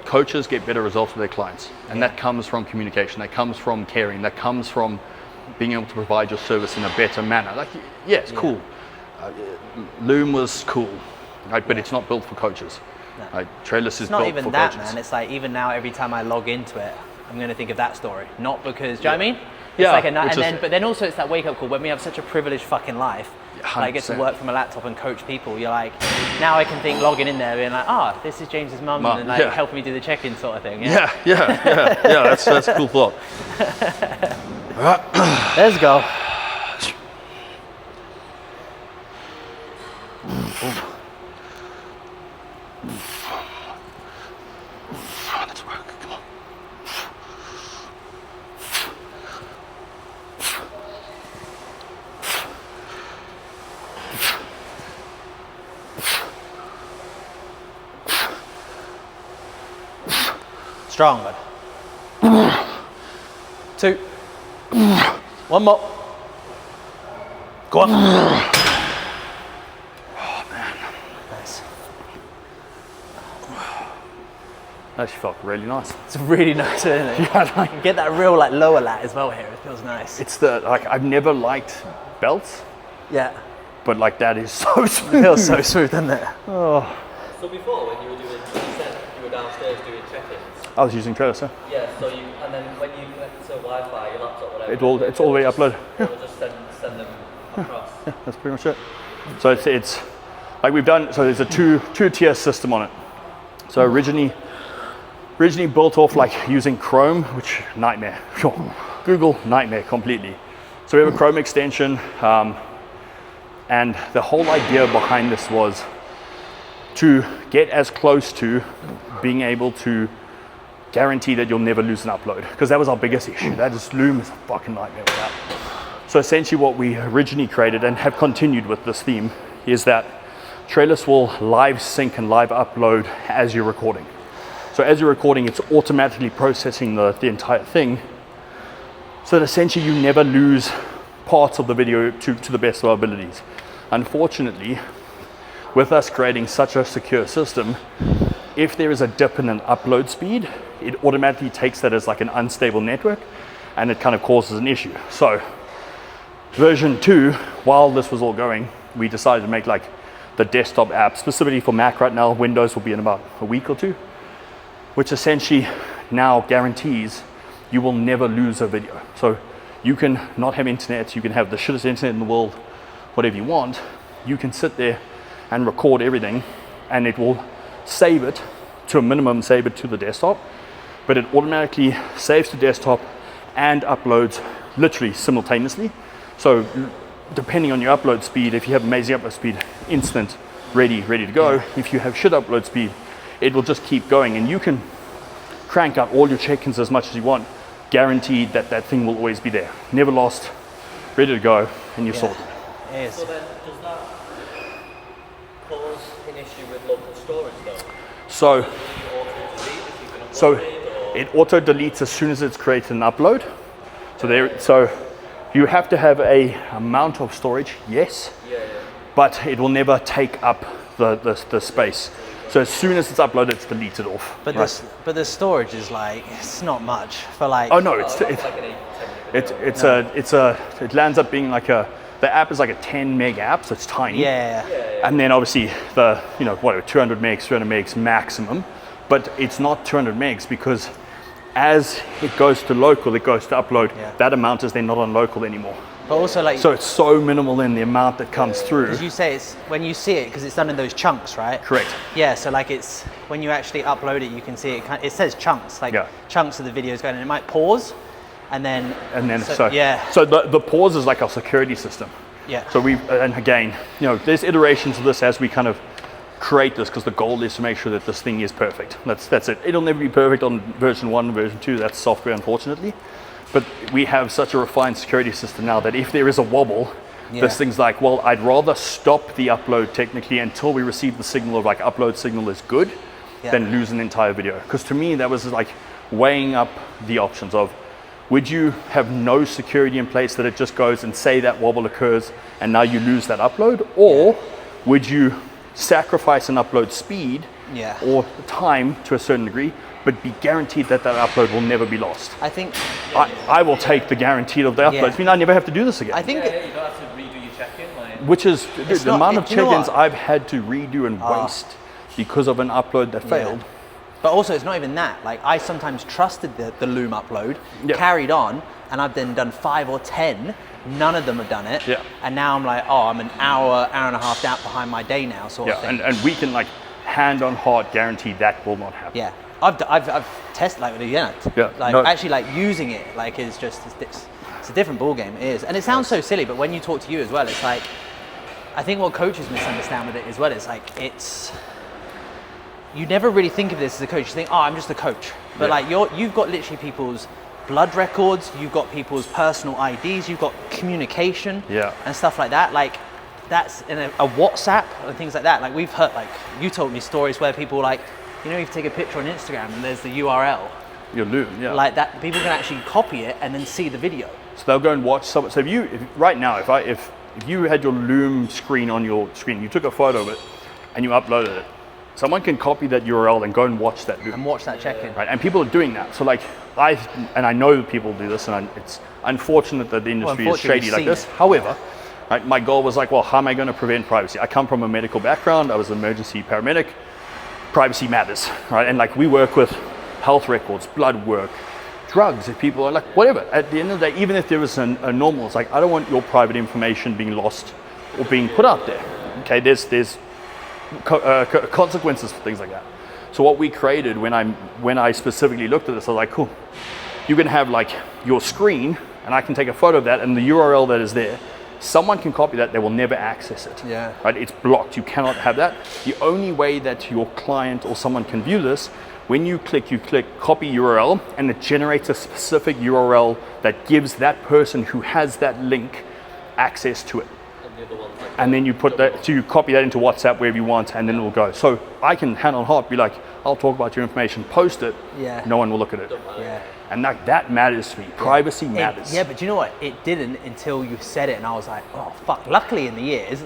coaches get better results with their clients. And that comes from communication, that comes from caring, that comes from being able to provide your service in a better manner. Like, yeah, it's cool. Loom was cool, right? But it's not built for coaches. No. Right? Trellis is built for coaches. It's not even that, man. It's like even now, every time I log into it, I'm going to think of that story. Not because, do you know what I mean? It's like but then also it's that wake up call when we have such a privileged fucking life. 100%. Like I get to work from a laptop and coach people. You're like, now I can think logging in there being like, this is James's mum, and like helping me do the check-in sort of thing. Yeah. That's a cool thought. Let's go. Let's work. Come on. Strong, bud. 2. 1 more. Go on. Oh, man. Nice. That actually felt really nice. It's really nice, isn't it? Yeah, like, You get that real like lower lat as well here. It feels nice. it's like, I've never liked belts, Yeah. but like that is so It smooth. feels so smooth, doesn't it? Oh, So before, when you were doing, you said you were downstairs doing check-ins. I was using Trellis, huh? Yeah. So you, and then when you connect to Wi-Fi, your laptop, whatever. It's all the way uploaded. It will just send them across. Yeah, that's pretty much it. So it's like we've done, so there's a two-tier system on it. So originally built off like using Chrome, which nightmare. Sure. Google, nightmare completely. So we have a Chrome extension, and the whole idea behind this was to get as close to being able to guarantee that you'll never lose an upload, because that was our biggest issue. That is, Loom is a fucking nightmare with that. So essentially what we originally created and have continued with this theme is that Trellis will live sync and live upload as you're recording. So as you're recording, it's automatically processing the entire thing, so that essentially you never lose parts of the video to the best of our abilities. Unfortunately, with us creating such a secure system, if there is a dip in an upload speed, it automatically takes that as like an unstable network, and it kind of causes an issue. So version 2, while this was all going, we decided to make like the desktop app specifically for Mac right now. Windows will be in about a week or 2, which essentially now guarantees you will never lose a video. So you can not have internet, you can have the shittest internet in the world, whatever you want, you can sit there and record everything, and it will save it to a minimum, save it to the desktop, but it automatically saves to desktop and uploads literally simultaneously. So depending on your upload speed, if you have amazing upload speed, instant, ready to go. If you have shit upload speed, it will just keep going, and you can crank out all your check-ins as much as you want, guaranteed that that thing will always be there, never lost, ready to go, and you're sorted. It is. So then, does that cause an issue with local storage though? So, Do you auto-delete if you can upload so it, or? it auto deletes as soon as it's created an upload. So you have to have a amount of storage, yes, but it will never take up the space. So as soon as it's uploaded, it's deleted off. But the storage is like, it's not much for like. Oh no, Like an 8-10 video. it lands up being like the app is like a 10 meg app, so it's tiny. Yeah. And then obviously the, 200 megs, 300 megs maximum, but it's not 200 megs because as it goes to local, it goes to upload, that amount is then not on local anymore. But also like. So it's so minimal in the amount that comes through. Because you say it's, when you see it, because it's done in those chunks, right? Correct. Yeah, so like it's, when you actually upload it, you can see it, it says chunks, like chunks of the videos going, and it might pause, and then so the pause is like our security system. Yeah. So and again, there's iterations of this as we kind of create this, because the goal is to make sure that this thing is perfect. That's it. It'll never be perfect on version 1, version 2, that's software, unfortunately. But we have such a refined security system now that if there is a wobble, there's things like, well, I'd rather stop the upload technically until we receive the signal of like upload signal is good than lose an entire video. Because to me, that was like weighing up the options of, would you have no security in place that it just goes and say that wobble occurs and now you lose that upload? Or would you sacrifice an upload speed or time to a certain degree, but be guaranteed that that upload will never be lost? I think I will take the guarantee of the uploads. I mean, I never have to do this again. I think you don't have to redo your check-in. Like. Which is the amount of you know check-ins what? I've had to redo and waste because of an upload that failed. But also, it's not even that. Like, I sometimes trusted the Loom upload, carried on, and I've then done 5 or 10. None of them have done it. And now I'm like, I'm an hour and a half down behind my day now, sort of thing. And we can like hand on heart guarantee that will not happen. Yeah. I've tested like with actually like using it like is just it's a different ball game. It is, and it sounds so silly, but when you talk to you as well, it's like I think what coaches misunderstand with it as well. It's like you never really think of this as a coach. You think, I'm just a coach, but like you've got literally people's blood records, you've got people's personal IDs, you've got communication, and stuff like that. Like that's in a WhatsApp and things like that. Like we've heard, like you told me stories where people like. You take a picture on Instagram and there's the URL Your Loom, yeah. Like that, people can actually copy it and then see the video. So they'll go and watch some. So if right now, if you had your Loom screen on your screen, you took a photo of it and you uploaded it, someone can copy that URL and go and watch that Loom. And watch that check-in. Right, and people are doing that. So like I know people do this, and it's unfortunate that the industry is shady like this. However, right, my goal was like, well, how am I going to prevent privacy? I come from a medical background. I was an emergency paramedic. Privacy matters, right? And like we work with health records, blood work, drugs, if people are like, whatever. At the end of the day, even if there was a normal, it's like, I don't want your private information being lost or being put out there. Okay, there's consequences for things like that. So what we created when I specifically looked at this, I was like, cool, you can have like your screen and I can take a photo of that and the URL that is there, someone can copy that, they will never access it. Yeah. Right? It's blocked, you cannot have that. The only way that your client or someone can view this, when you click copy URL and it generates a specific URL that gives that person who has that link access to it. And then you put that, so you copy that into WhatsApp wherever you want, and then it will go. So I can hand on heart be like, I'll talk about your information, post it, Yeah. no one will look at it. Yeah. And that matters to me. Privacy matters. Yeah, but do you know what? It didn't until you said it, and I was like, oh fuck. Luckily, in the years,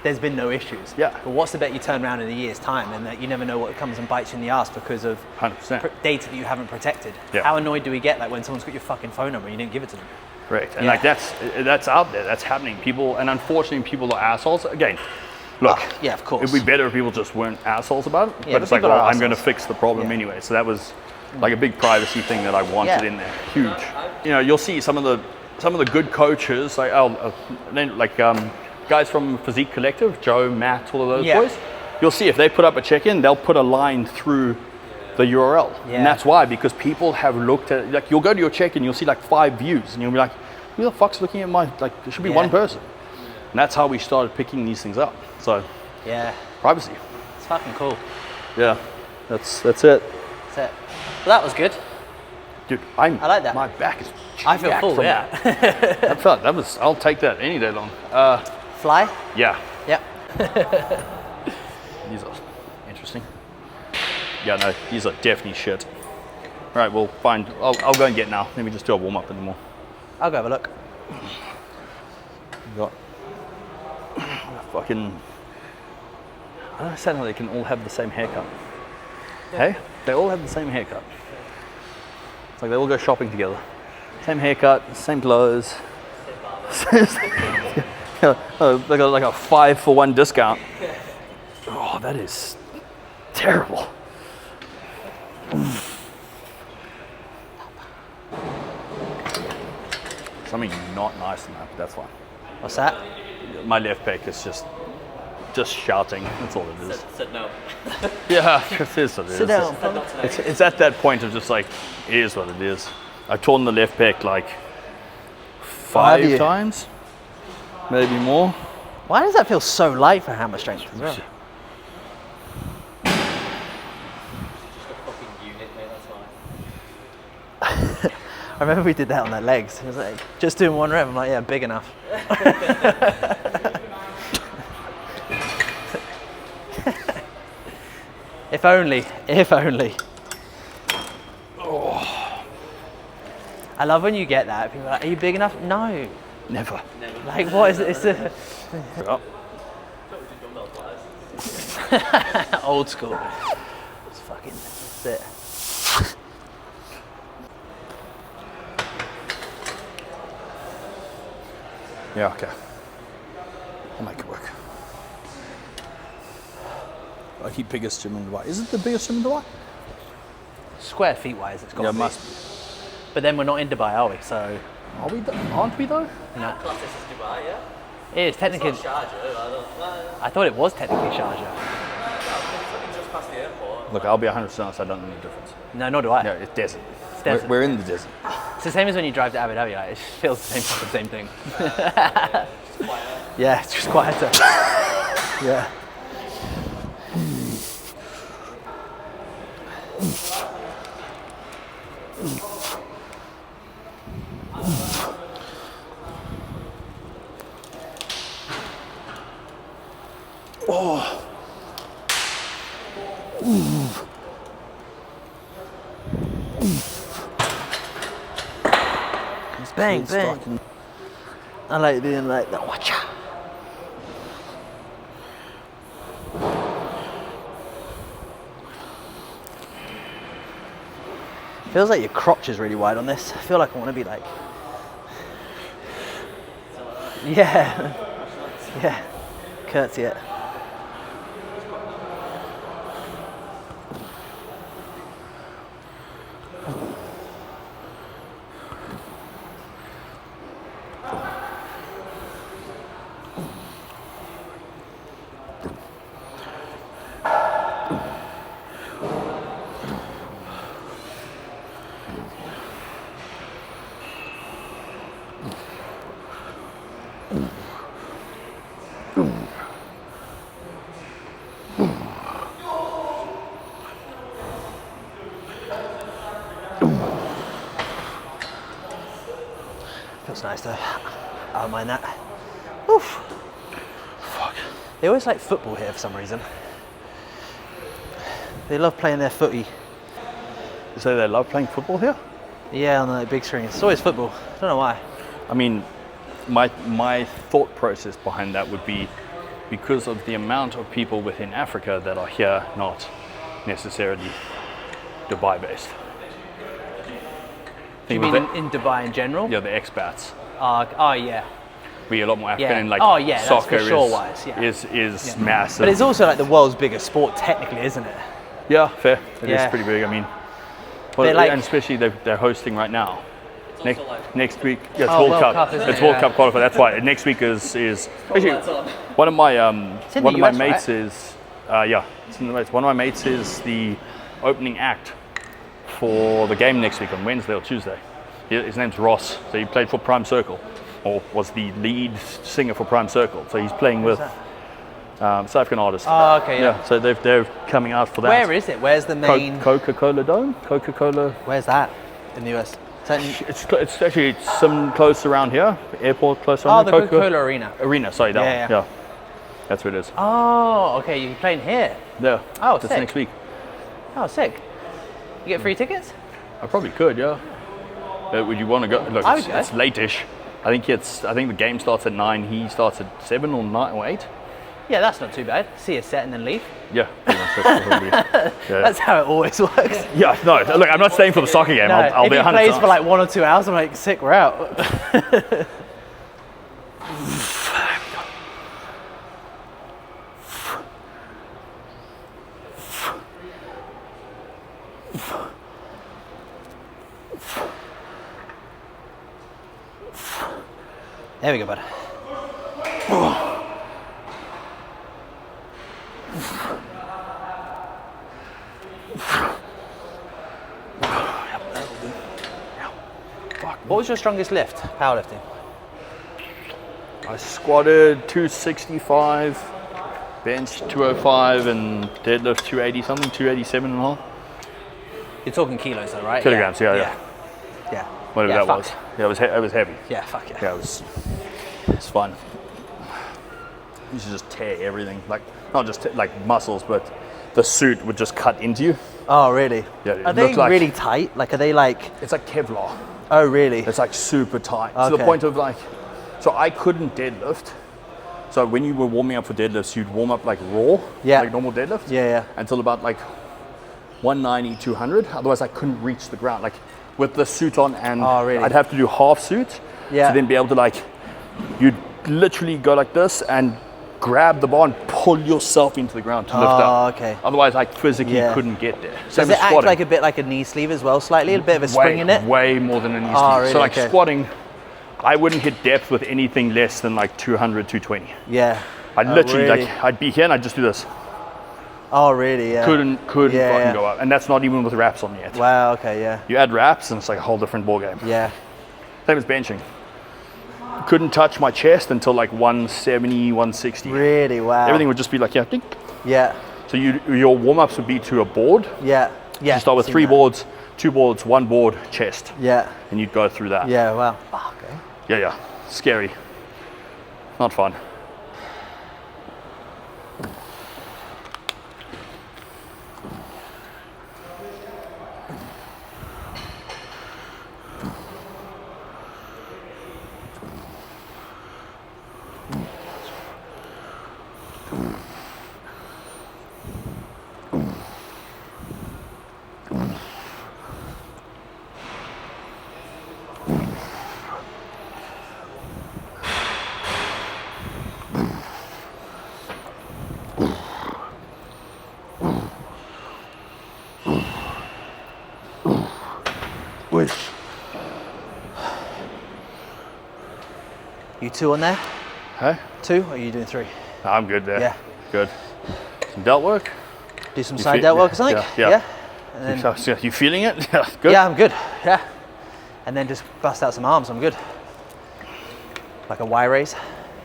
there's been no issues. Yeah. But what's the bet you turn around in a year's time, and that you never know what comes and bites you in the ass because of 100%. data that you haven't protected? Yeah. How annoyed do we get like when someone's got your fucking phone number and you didn't give it to them? Correct. And Yeah. like that's out there, that's happening. People, and unfortunately people are assholes. Again, look, Yeah, of course. it'd be better if people just weren't assholes about it. Yeah, but it's but like, people well, are I'm going to assholes. fix the problem Yeah. anyway. So that was like a big privacy thing that I wanted Yeah. in there. Huge. You know, you'll see some of the good coaches, like guys from Physique Collective, Joe, Matt, all of those Yeah. boys. You'll see if they put up a check-in, they'll put a line through the URL. Yeah. And that's why, because people have looked at, like you'll go to your check-in, you'll see like 5 views and you'll be like, who the fuck's looking at my, like there should be Yeah. one person. And that's how we started picking these things up. So Yeah. privacy. It's fucking cool. Yeah, that's it. That's it. Well, that was good. Dude, I like that. My back is I feel jacked full, from yeah. that. I'll take that any day long. Fly? Yeah, Yep. these are interesting. Yeah, no, these are definitely shit. All right, well, fine. I'll go and get now. Let me just do a warm up anymore. I'll go have a look. We got fucking. I don't understand how they can all have the same haircut. Hey, they all have the same haircut. It's like they all go shopping together. Same haircut, same clothes. They got like a 5-for-1 discount. Oh, that is terrible. Something not nice in that, but that's fine. What's that? My left pec is just shouting. That's all it is. Said no. Yeah, it is what it is. Sit down. Said not today. It's at that point of just like, it is what it is. I've torn the left pec like Have you? 5 times, maybe more. Why does that feel so light for hammer strength as well? Fucking unit, mate, that's fine. I remember we did that on their legs. It was like, just doing one rep. I'm like, yeah, big enough. If only. I love when you get that. People are like, are you big enough? No. Never. Like, what is it? It's Oh, old school. It's fucking, that's it. yeah, okay. I'll make it work. I keep biggest gym in Dubai. Is it the biggest gym in Dubai? Square feet wise, it's got Yeah, to it be. must be. But then we're not in Dubai, are we? So, Are we? Aren't we though? you know, Class this is Dubai, yeah? it is technically. It's not Sharjah, I don't. I thought it was technically Sharjah. It's just past the airport. Look, I'll be 100% honest, I don't know the difference. No, nor do I. No, it's desert. It's desert. We're in the desert. It's the same as when you drive to Abu Dhabi. Like, it feels the same thing. Yeah, it's just quieter. Yeah. Oh. Bang, It's bang. fucking- I like being like the watcha. Feels like your crotch is really wide on this. I feel like I want to be like, yeah, yeah, curtsy it. Feels nice though. I don't mind that. Oof. Fuck. They always like football here for some reason. They love playing their footy. So they love playing football here? Yeah, on the big screens. It's always football. I don't know why. I mean, my thought process behind that would be because of the amount of people within Africa that are here, not necessarily Dubai based. Do you mean in Dubai in general? Yeah, the expats. Oh yeah. Be a lot more African Yeah. and like Oh, yeah, that's soccer for sure wise, yeah. is massive. But it's also like the world's biggest sport technically, isn't it? Yeah, fair. It is Yeah. pretty big. I mean, They like- and especially they're hosting right now. It's also like Next week, yeah, it's Oh, World World Cup. Cup, isn't It's it? World Yeah. Cup qualifier. That's why next week is actually lights on. one of my in the one of my US, mates right? is it's in the States. One of my mates is the opening act for the game next week on Wednesday or Tuesday. His name's Ross. So he played for Prime Circle, or was the lead singer for Prime Circle. So he's playing with South African artists. Oh, okay, yeah. So they're coming out for that. Where is it? Where's the main? Coca-Cola Dome? Coca-Cola. Where's that in the US? Is that in- It's actually some close around here. Airport close oh, around the here. Coca-Cola Arena. Arena, sorry, that Yeah, one. yeah. Yeah. That's what it is. Oh, okay. You're playing here. Yeah. Oh, That's sick. next week. Oh, sick. You get free tickets? I probably could, yeah. Would you want to go? Look, I would it's go. late-ish. I think the game starts at 9. He starts at 7 or 9 or 8. Yeah, that's not too bad. See a set and then leave. Yeah. Pretty much, that's probably, yeah. That's how it always works. Yeah. No. Look, I'm not staying for the soccer game. No, I'll if be he 100. plays for like 1 or 2 hours, I'm like, sick, we're out. There we go, bud. What was your strongest lift? Powerlifting. I squatted 265, bench 205, and deadlift 280 something, 287 and a half. You're talking kilos though, right? Kilograms, yeah. Yeah. Whatever Yeah, that fuck. was. Yeah, it was heavy. Yeah, fuck yeah. Yeah, it's fun. You should just tear everything, like not just like muscles, but the suit would just cut into you. Oh, really? Yeah, it Are they looked like- really tight? Like, are they like, It's like Kevlar. oh, really? It's like super tight to the Okay. point of like, so I couldn't deadlift. So when you were warming up for deadlifts, you'd warm up like raw, Yeah. like normal deadlift. Yeah. Until about like 190, 200. Otherwise, I couldn't reach the ground. Like with the suit on, and Oh, really? I'd have to do half suit Yeah. to then be able to like, you'd literally go like this and grab the bar and pull yourself into the ground to lift Oh, up. okay. Otherwise, I physically Yeah. couldn't get there. Does Same it as act squatting. like a bit like a knee sleeve as well, slightly? A bit of a spring in it? Way more than a knee Oh, sleeve. really? So like Okay. squatting, I wouldn't hit depth with anything less than like 200, 220. Yeah. I'd Oh, literally really? like, I'd be here and I'd just do this. Oh, really? Yeah. Couldn't Yeah, fucking yeah. go up. And that's not even with wraps on yet. Wow. Okay. Yeah. You add wraps and it's like a whole different ball game. Yeah. Same as benching. Couldn't touch my chest until like 170, 160. Really? Wow. Everything would just be like, yeah, dink. Yeah. So your warm-ups would be to a board. Yeah. Yeah. You start with seen 3 that. boards, 2 boards, 1 board, chest. Yeah. And you'd go through that. Yeah. Wow. Fuck. Okay. Yeah. Scary. Not fun. Wish. You 2 on there? Huh? 2, or are you doing 3? I'm good there. Yeah. Good. Some delt work? Do some side delt work or something? Yeah. And then, So you feeling it? Yeah, good. yeah, I'm good. Yeah. And then just bust out some arms, I'm good. Like a Y raise.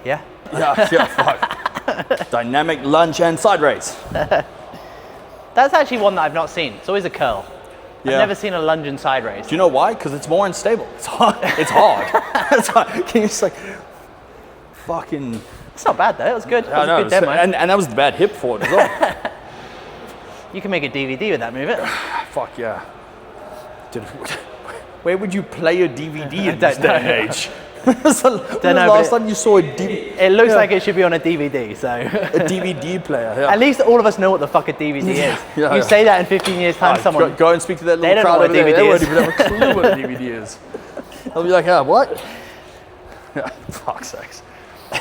Yeah. Yeah, fuck. Dynamic lunge and side raise. That's actually one that I've not seen. It's always a curl. Yeah. I've never seen a lunge and side raise. Do you know why? Because it's more unstable. It's hard. It's hard. It's hard. Can you just like fucking? It's not bad though. It was good. It I was know. a good demo. And that was the bad hip for it as well. You can make a DVD with that move. It. Fuck yeah. Dude, where would you play a DVD in this day and age? When was the last time you saw a DVD? It looks like it should be on a DVD. So. A DVD player. Yeah. At least all of us know what the fuck a DVD is. Yeah, You yeah. say that in 15 years time, someone. Go and speak to that They little don't know crowd what over there. DVD They won't is. even have a clue what a DVD is. They'll be like, what? Yeah, fuck's sakes.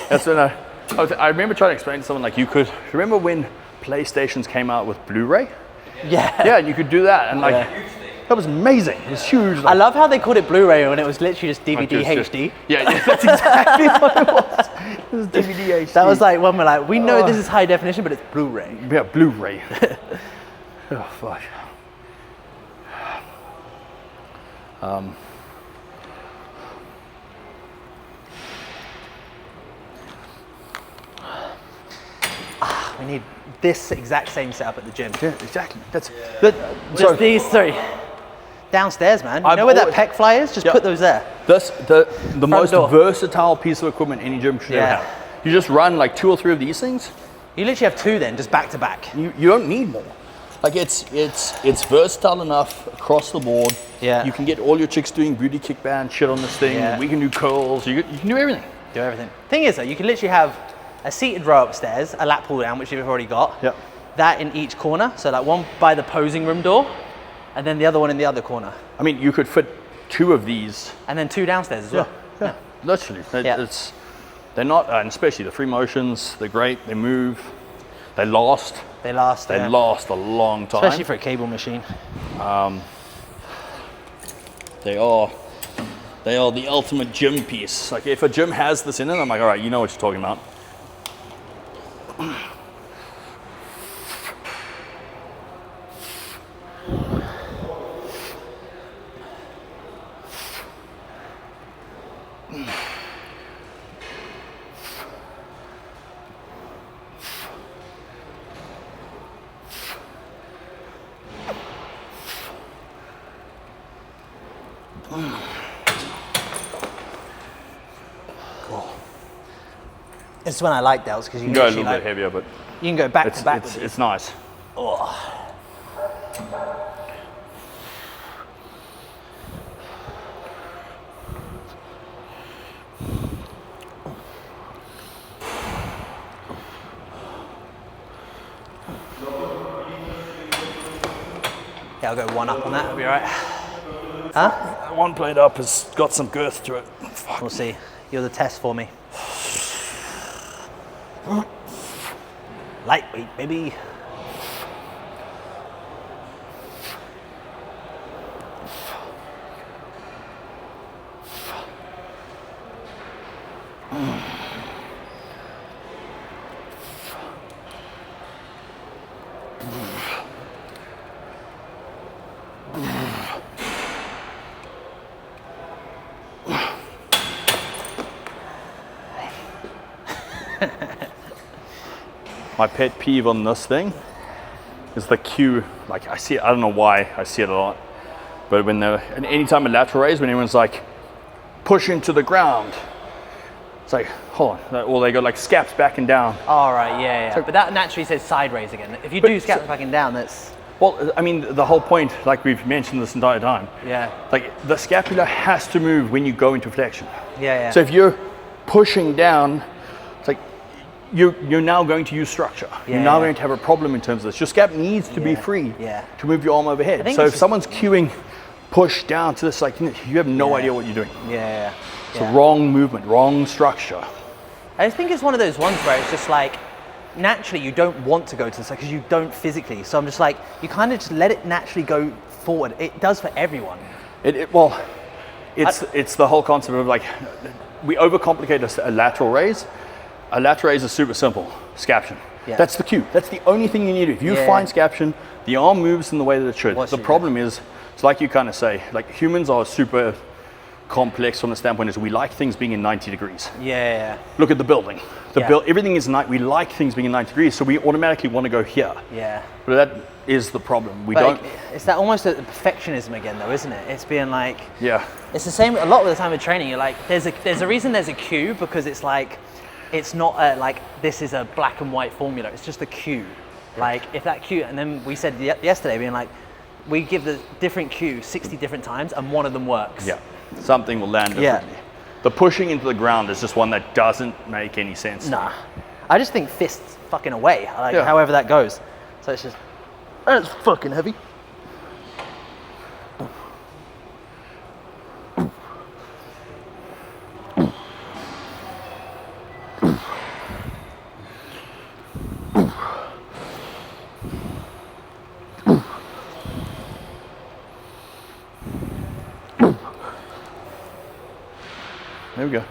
That's when I remember trying to explain to someone, like, remember when PlayStations came out with Blu-ray? Yeah. Yeah, you could do that, and like, Yeah. that was amazing. It was huge. I love how they called it Blu-ray when it was literally just DVD Just- HD. yeah, that's exactly what it was. It was DVD HD. That was like when we're like, we know this is high definition, but it's Blu-ray. Yeah, Blu-ray. Oh, fuck. We need this exact same setup at the gym. Yeah, exactly. That's Just these 3. Downstairs, man. You I've know where that always- pec fly is? Just Yeah. put those there. the most door. versatile piece of equipment any gym should ever Yeah. have. You just run like 2 or 3 of these things. You literally have 2 then, just back to back. You don't need more. Like it's versatile enough across the board. Yeah. You can get all your chicks doing booty kick band shit on this thing. Yeah. We can do curls. You can do everything. Do everything. Thing is though, you can literally have a seated row upstairs, a lat pull down, which you've already got. Yep. That in each corner. So like one by the posing room door, and then the other one in the other corner. I mean, you could fit 2 of these. And then 2 downstairs as well. Yeah. Literally. Yeah. They're not, and especially the free motions. They're great. They move. They last. They last. They last a long time. Especially for a cable machine. They are the ultimate gym piece. Like if a gym has this in it, I'm like, all right, you know what you're talking about. It's when I like delts because you You can can go a literally, little like, bit heavier, but you can go back to back. it's nice. Yeah, I'll go 1 up on that. It'll be all right. Huh? That one plate up has got some girth to it. Fuck. We'll see. You're the test for me. Lightweight, baby. My pet peeve on this thing is the cue. Like I see it, I don't know why I see it a lot, but when and anytime a lateral raise, when everyone's like push into the ground, it's like hold on, or they go like scaps back and down. All right, yeah. But that naturally says side raise again. If you do scaps back and down, that's Well, I mean the whole point, like we've mentioned this entire time, yeah. like the scapula has to move when you go into flexion. Yeah. So if you're pushing down, it's like you're now going to use structure. You're now going to have a problem in terms of this. Your scap needs to be free to move your arm overhead. So if someone's cueing push down to this, like, you have no idea what you're doing. It's a wrong movement, wrong structure. I just think it's one of those ones where it's just like, naturally you don't want to go to the side because you don't physically. So I'm just like, you kind of just let it naturally go forward. It does for everyone. It's the whole concept of like, we overcomplicate a lateral raise. A lateral raise is super simple, scaption. That's the cue. That's the only thing you need to do. If you find scaption, the arm moves in the way that it should. The problem is, it's like you kind of say, like humans are super complex from the standpoint is we like things being in 90 degrees. Look at the building. Everything is we like things being in 90 degrees, so we automatically want to go here. But that is the problem. It's that almost the perfectionism again, though, isn't it? It's being like, it's the same a lot of the time with training. You're like, there's a reason there's a cue, because it's like, it's not like this is a black and white formula. It's just a cue. Like if that cue, and then we said yesterday, being like, we give the different cue 60 different times, and one of them works. Something will land differently. The pushing into the ground is just one that doesn't make any sense. Nah, I just think fists fucking away, like however that goes. So it's just, and it's fucking heavy. There we go.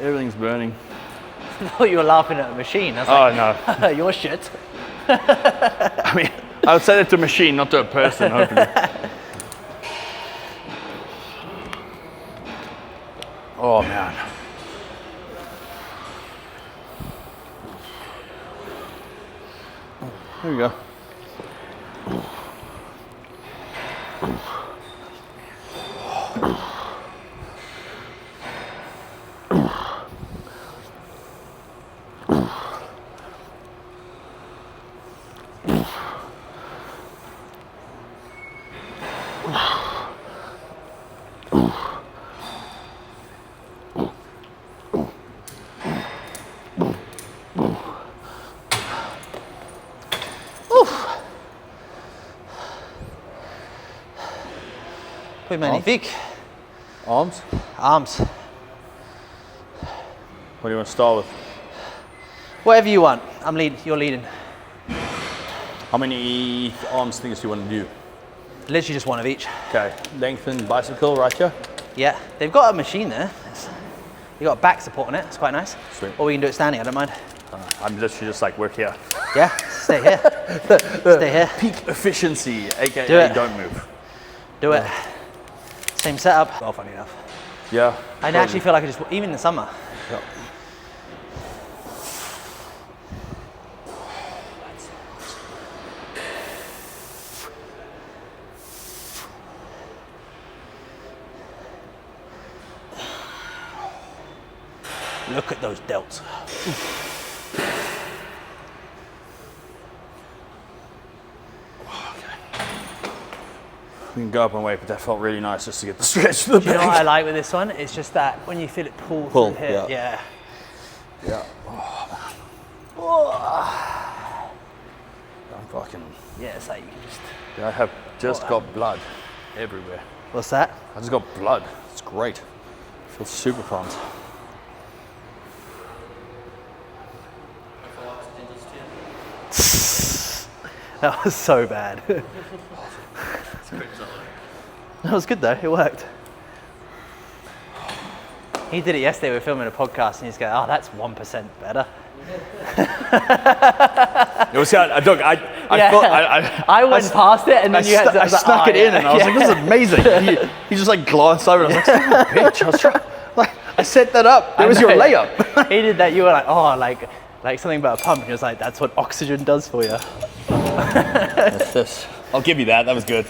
Everything's burning. I thought you were laughing at a machine. I was like, no. Your shit. I mean, I would say that to a machine, not to a person, hopefully. Oh, man. There we go. Pretty magnifique. Arms? Arms. What do you want to start with? Whatever you want. You're leading. How many arms things do you want to do? Literally just one of each. Okay, lengthen bicep curl right here. Yeah, they've got a machine there. You've got back support on it. It's quite nice. Sweet. Or we can do it standing. I don't mind. I'm literally just like work here. Yeah, stay here. Stay here. Peak efficiency, aka Do it. Don't move. Do it. Same setup. Well, funny enough. Yeah. I actually feel like I just, even in the summer. Yep. Look at those delts. We can go up and wait, but that felt really nice just to get the stretch to the back. Do you know what I like with this one? It's just that when you feel it pull through here. Yeah. Yeah. Oh, I'm fucking. Yeah, it's like you can just. I have just got blood everywhere. What's that? I just got blood. It's great. I feel super pumped. That was so bad. That was good though, it worked. He did it yesterday, we were filming a podcast and he's going, oh, that's 1% better. It was I thought I went past it and then you had to, I snuck it in and I was like, this is amazing. He just like glanced over and I was like, son of a bitch. I I set that up. That was your layup. He did that. You were like, oh, like something about a pump. And he was like, that's what oxygen does for you. That's this. I'll give you that. That was good.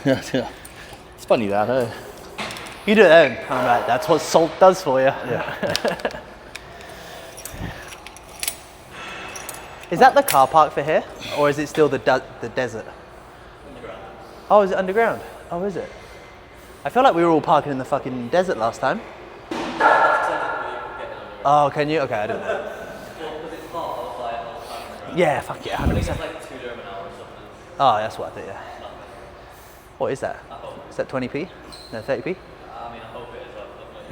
Yeah. It's funny that, eh? You do it then. I'm like, that's what salt does for you. Yeah. Is that the car park for here? Or is it still the desert? Underground. Oh, is it underground? Oh, is it? I feel like we were all parking in the fucking desert last time. That's technically you can get it underground. Oh, can you? Okay, I didn't know. Well, because it's hot, I was like, all the time underground. Yeah, fuck yeah, I think 100%. it's like $2 an hour or something. Oh, that's what I thought, yeah. Nothing. What is that? I hope. Is that 20p? No, 30p? I mean, I hope it is.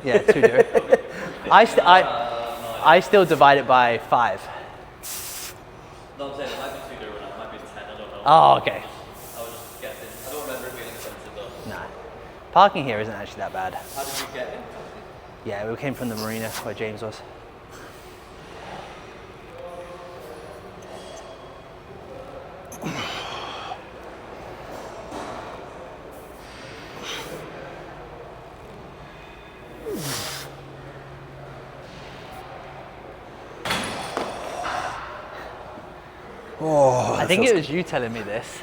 Definitely. Yeah, it's 2 dirham. I still divide it by 5. No, I'm saying it might be $2 an hour, it might be 10, I don't know. Oh, okay. I was just guessing. I don't remember it being expensive though. Nah. Parking here isn't actually that bad. How did you get in? Yeah, we came from the marina where James was. Oh, I think it was you telling me this.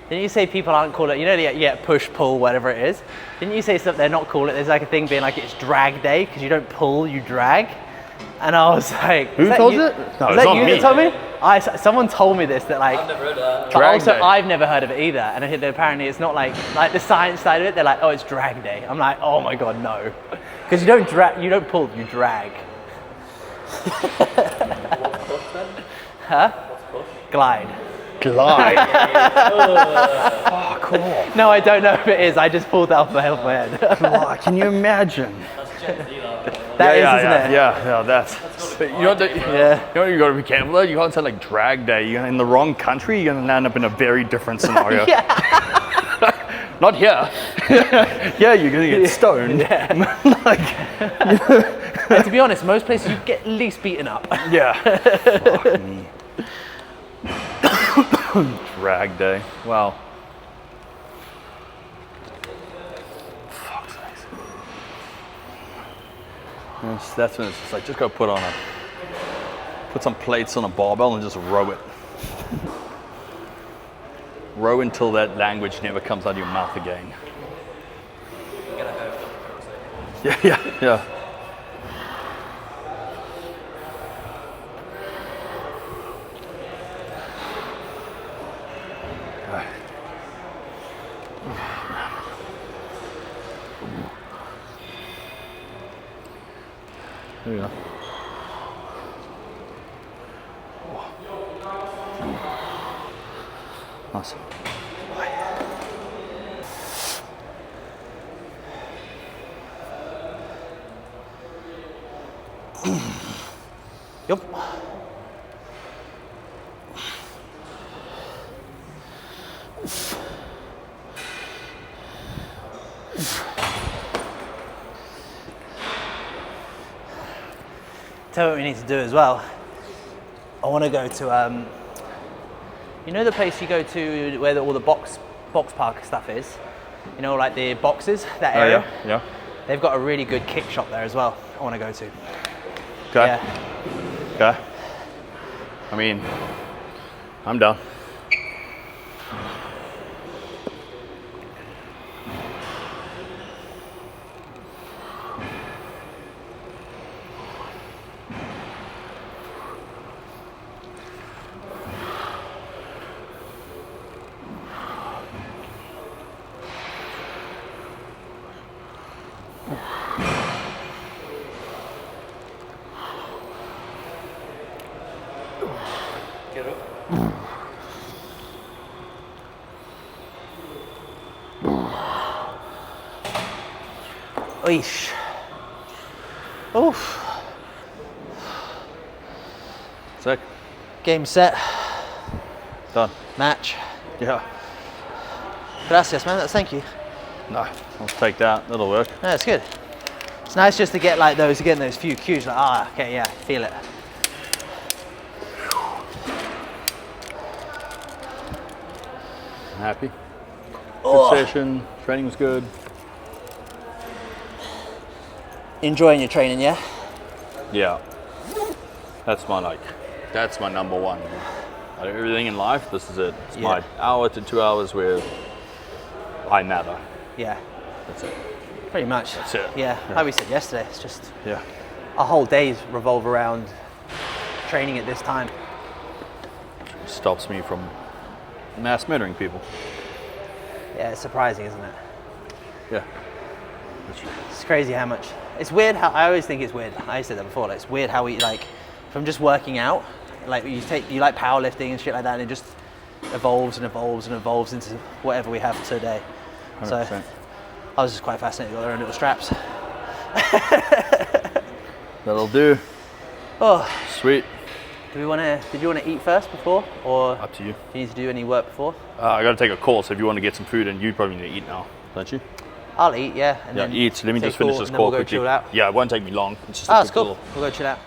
Didn't you say people aren't cool at, you know, you get push, pull, whatever it is? Didn't you say something they're not cool at? There's like a thing being like it's drag day because you don't pull, you drag. And I was like, Who told you it? No, was it's that not you me. that told me? Someone told me this that like, I've never heard of that. but Drag also day. I've never heard of it either. And I think that apparently it's not like the science side of it. They're like, oh, it's drag day. I'm like, oh my God, no. Because you don't drag, you don't pull, you drag. What's push then? Huh? What's push? Glide. Glide. Oh, cool. No, I don't know if it is. I just pulled that off my head. Glide. Can you imagine? That's Gen Z that. That is, yeah, isn't yeah, it? Yeah, that's. But you know what? Yeah. You know what you got to be careful of? You can't say like drag day. You're in the wrong country. You're gonna end up in a very different scenario. Not here. Yeah, you're gonna get stoned. Yeah. And to be honest, most places you get at least beaten up. Yeah. Fuck me. Drag day. Wow. Fuck's sakes. That's when it's just like, just go put some plates on a barbell and just row it. Row until that language never comes out of your mouth again. Get a haircut for a second. Yeah. There you go. Nice. Yup. Tell you what we need to do as well. I want to go to, you know the place you go to where all the box park stuff is? You know, like the boxes, that area? Yeah. They've got a really good kick shop there as well. I want to go to. Okay. Yeah. Okay. I mean, I'm done. Get up. Oish. Oof. Sick. Game set. Done. Match. Yeah. Gracias, man. Thank you. No, I'll take that. That'll work. No, it's good. It's nice just to get like those, again, those few cues. Like, okay, yeah, feel it. I'm happy. Good Oh. session. Training was good. enjoying your training, yeah? Yeah. That's my number one. Out of everything in life, this is it. It's my hour to 2 hours where I matter. Yeah. That's it. Pretty much. That's it. Yeah. Like we said yesterday, it's just Yeah. our whole days revolve around training at this time. It stops me from mass murdering people. Yeah, it's surprising, isn't it? Yeah. It's crazy how much. It's weird how I always think it's weird. I said that before. Like, it's weird how we like from just working out. Like you like powerlifting and shit like that, and it just evolves and evolves and evolves into whatever we have today. 100%. So I was just quite fascinated with their own little straps. That'll do. Oh, Sweet. did you want to eat first before, or Up to you. do you need to do any work before? I got to take a call, so if you want to get some food, and you probably need to eat now, don't you? I'll eat, yeah. And Yeah, then eat. Let me say just finish cool, this and then call we'll go quickly. chill out. Yeah, it won't take me long. It's just Oh, a it's quick cool. little. We'll go chill out.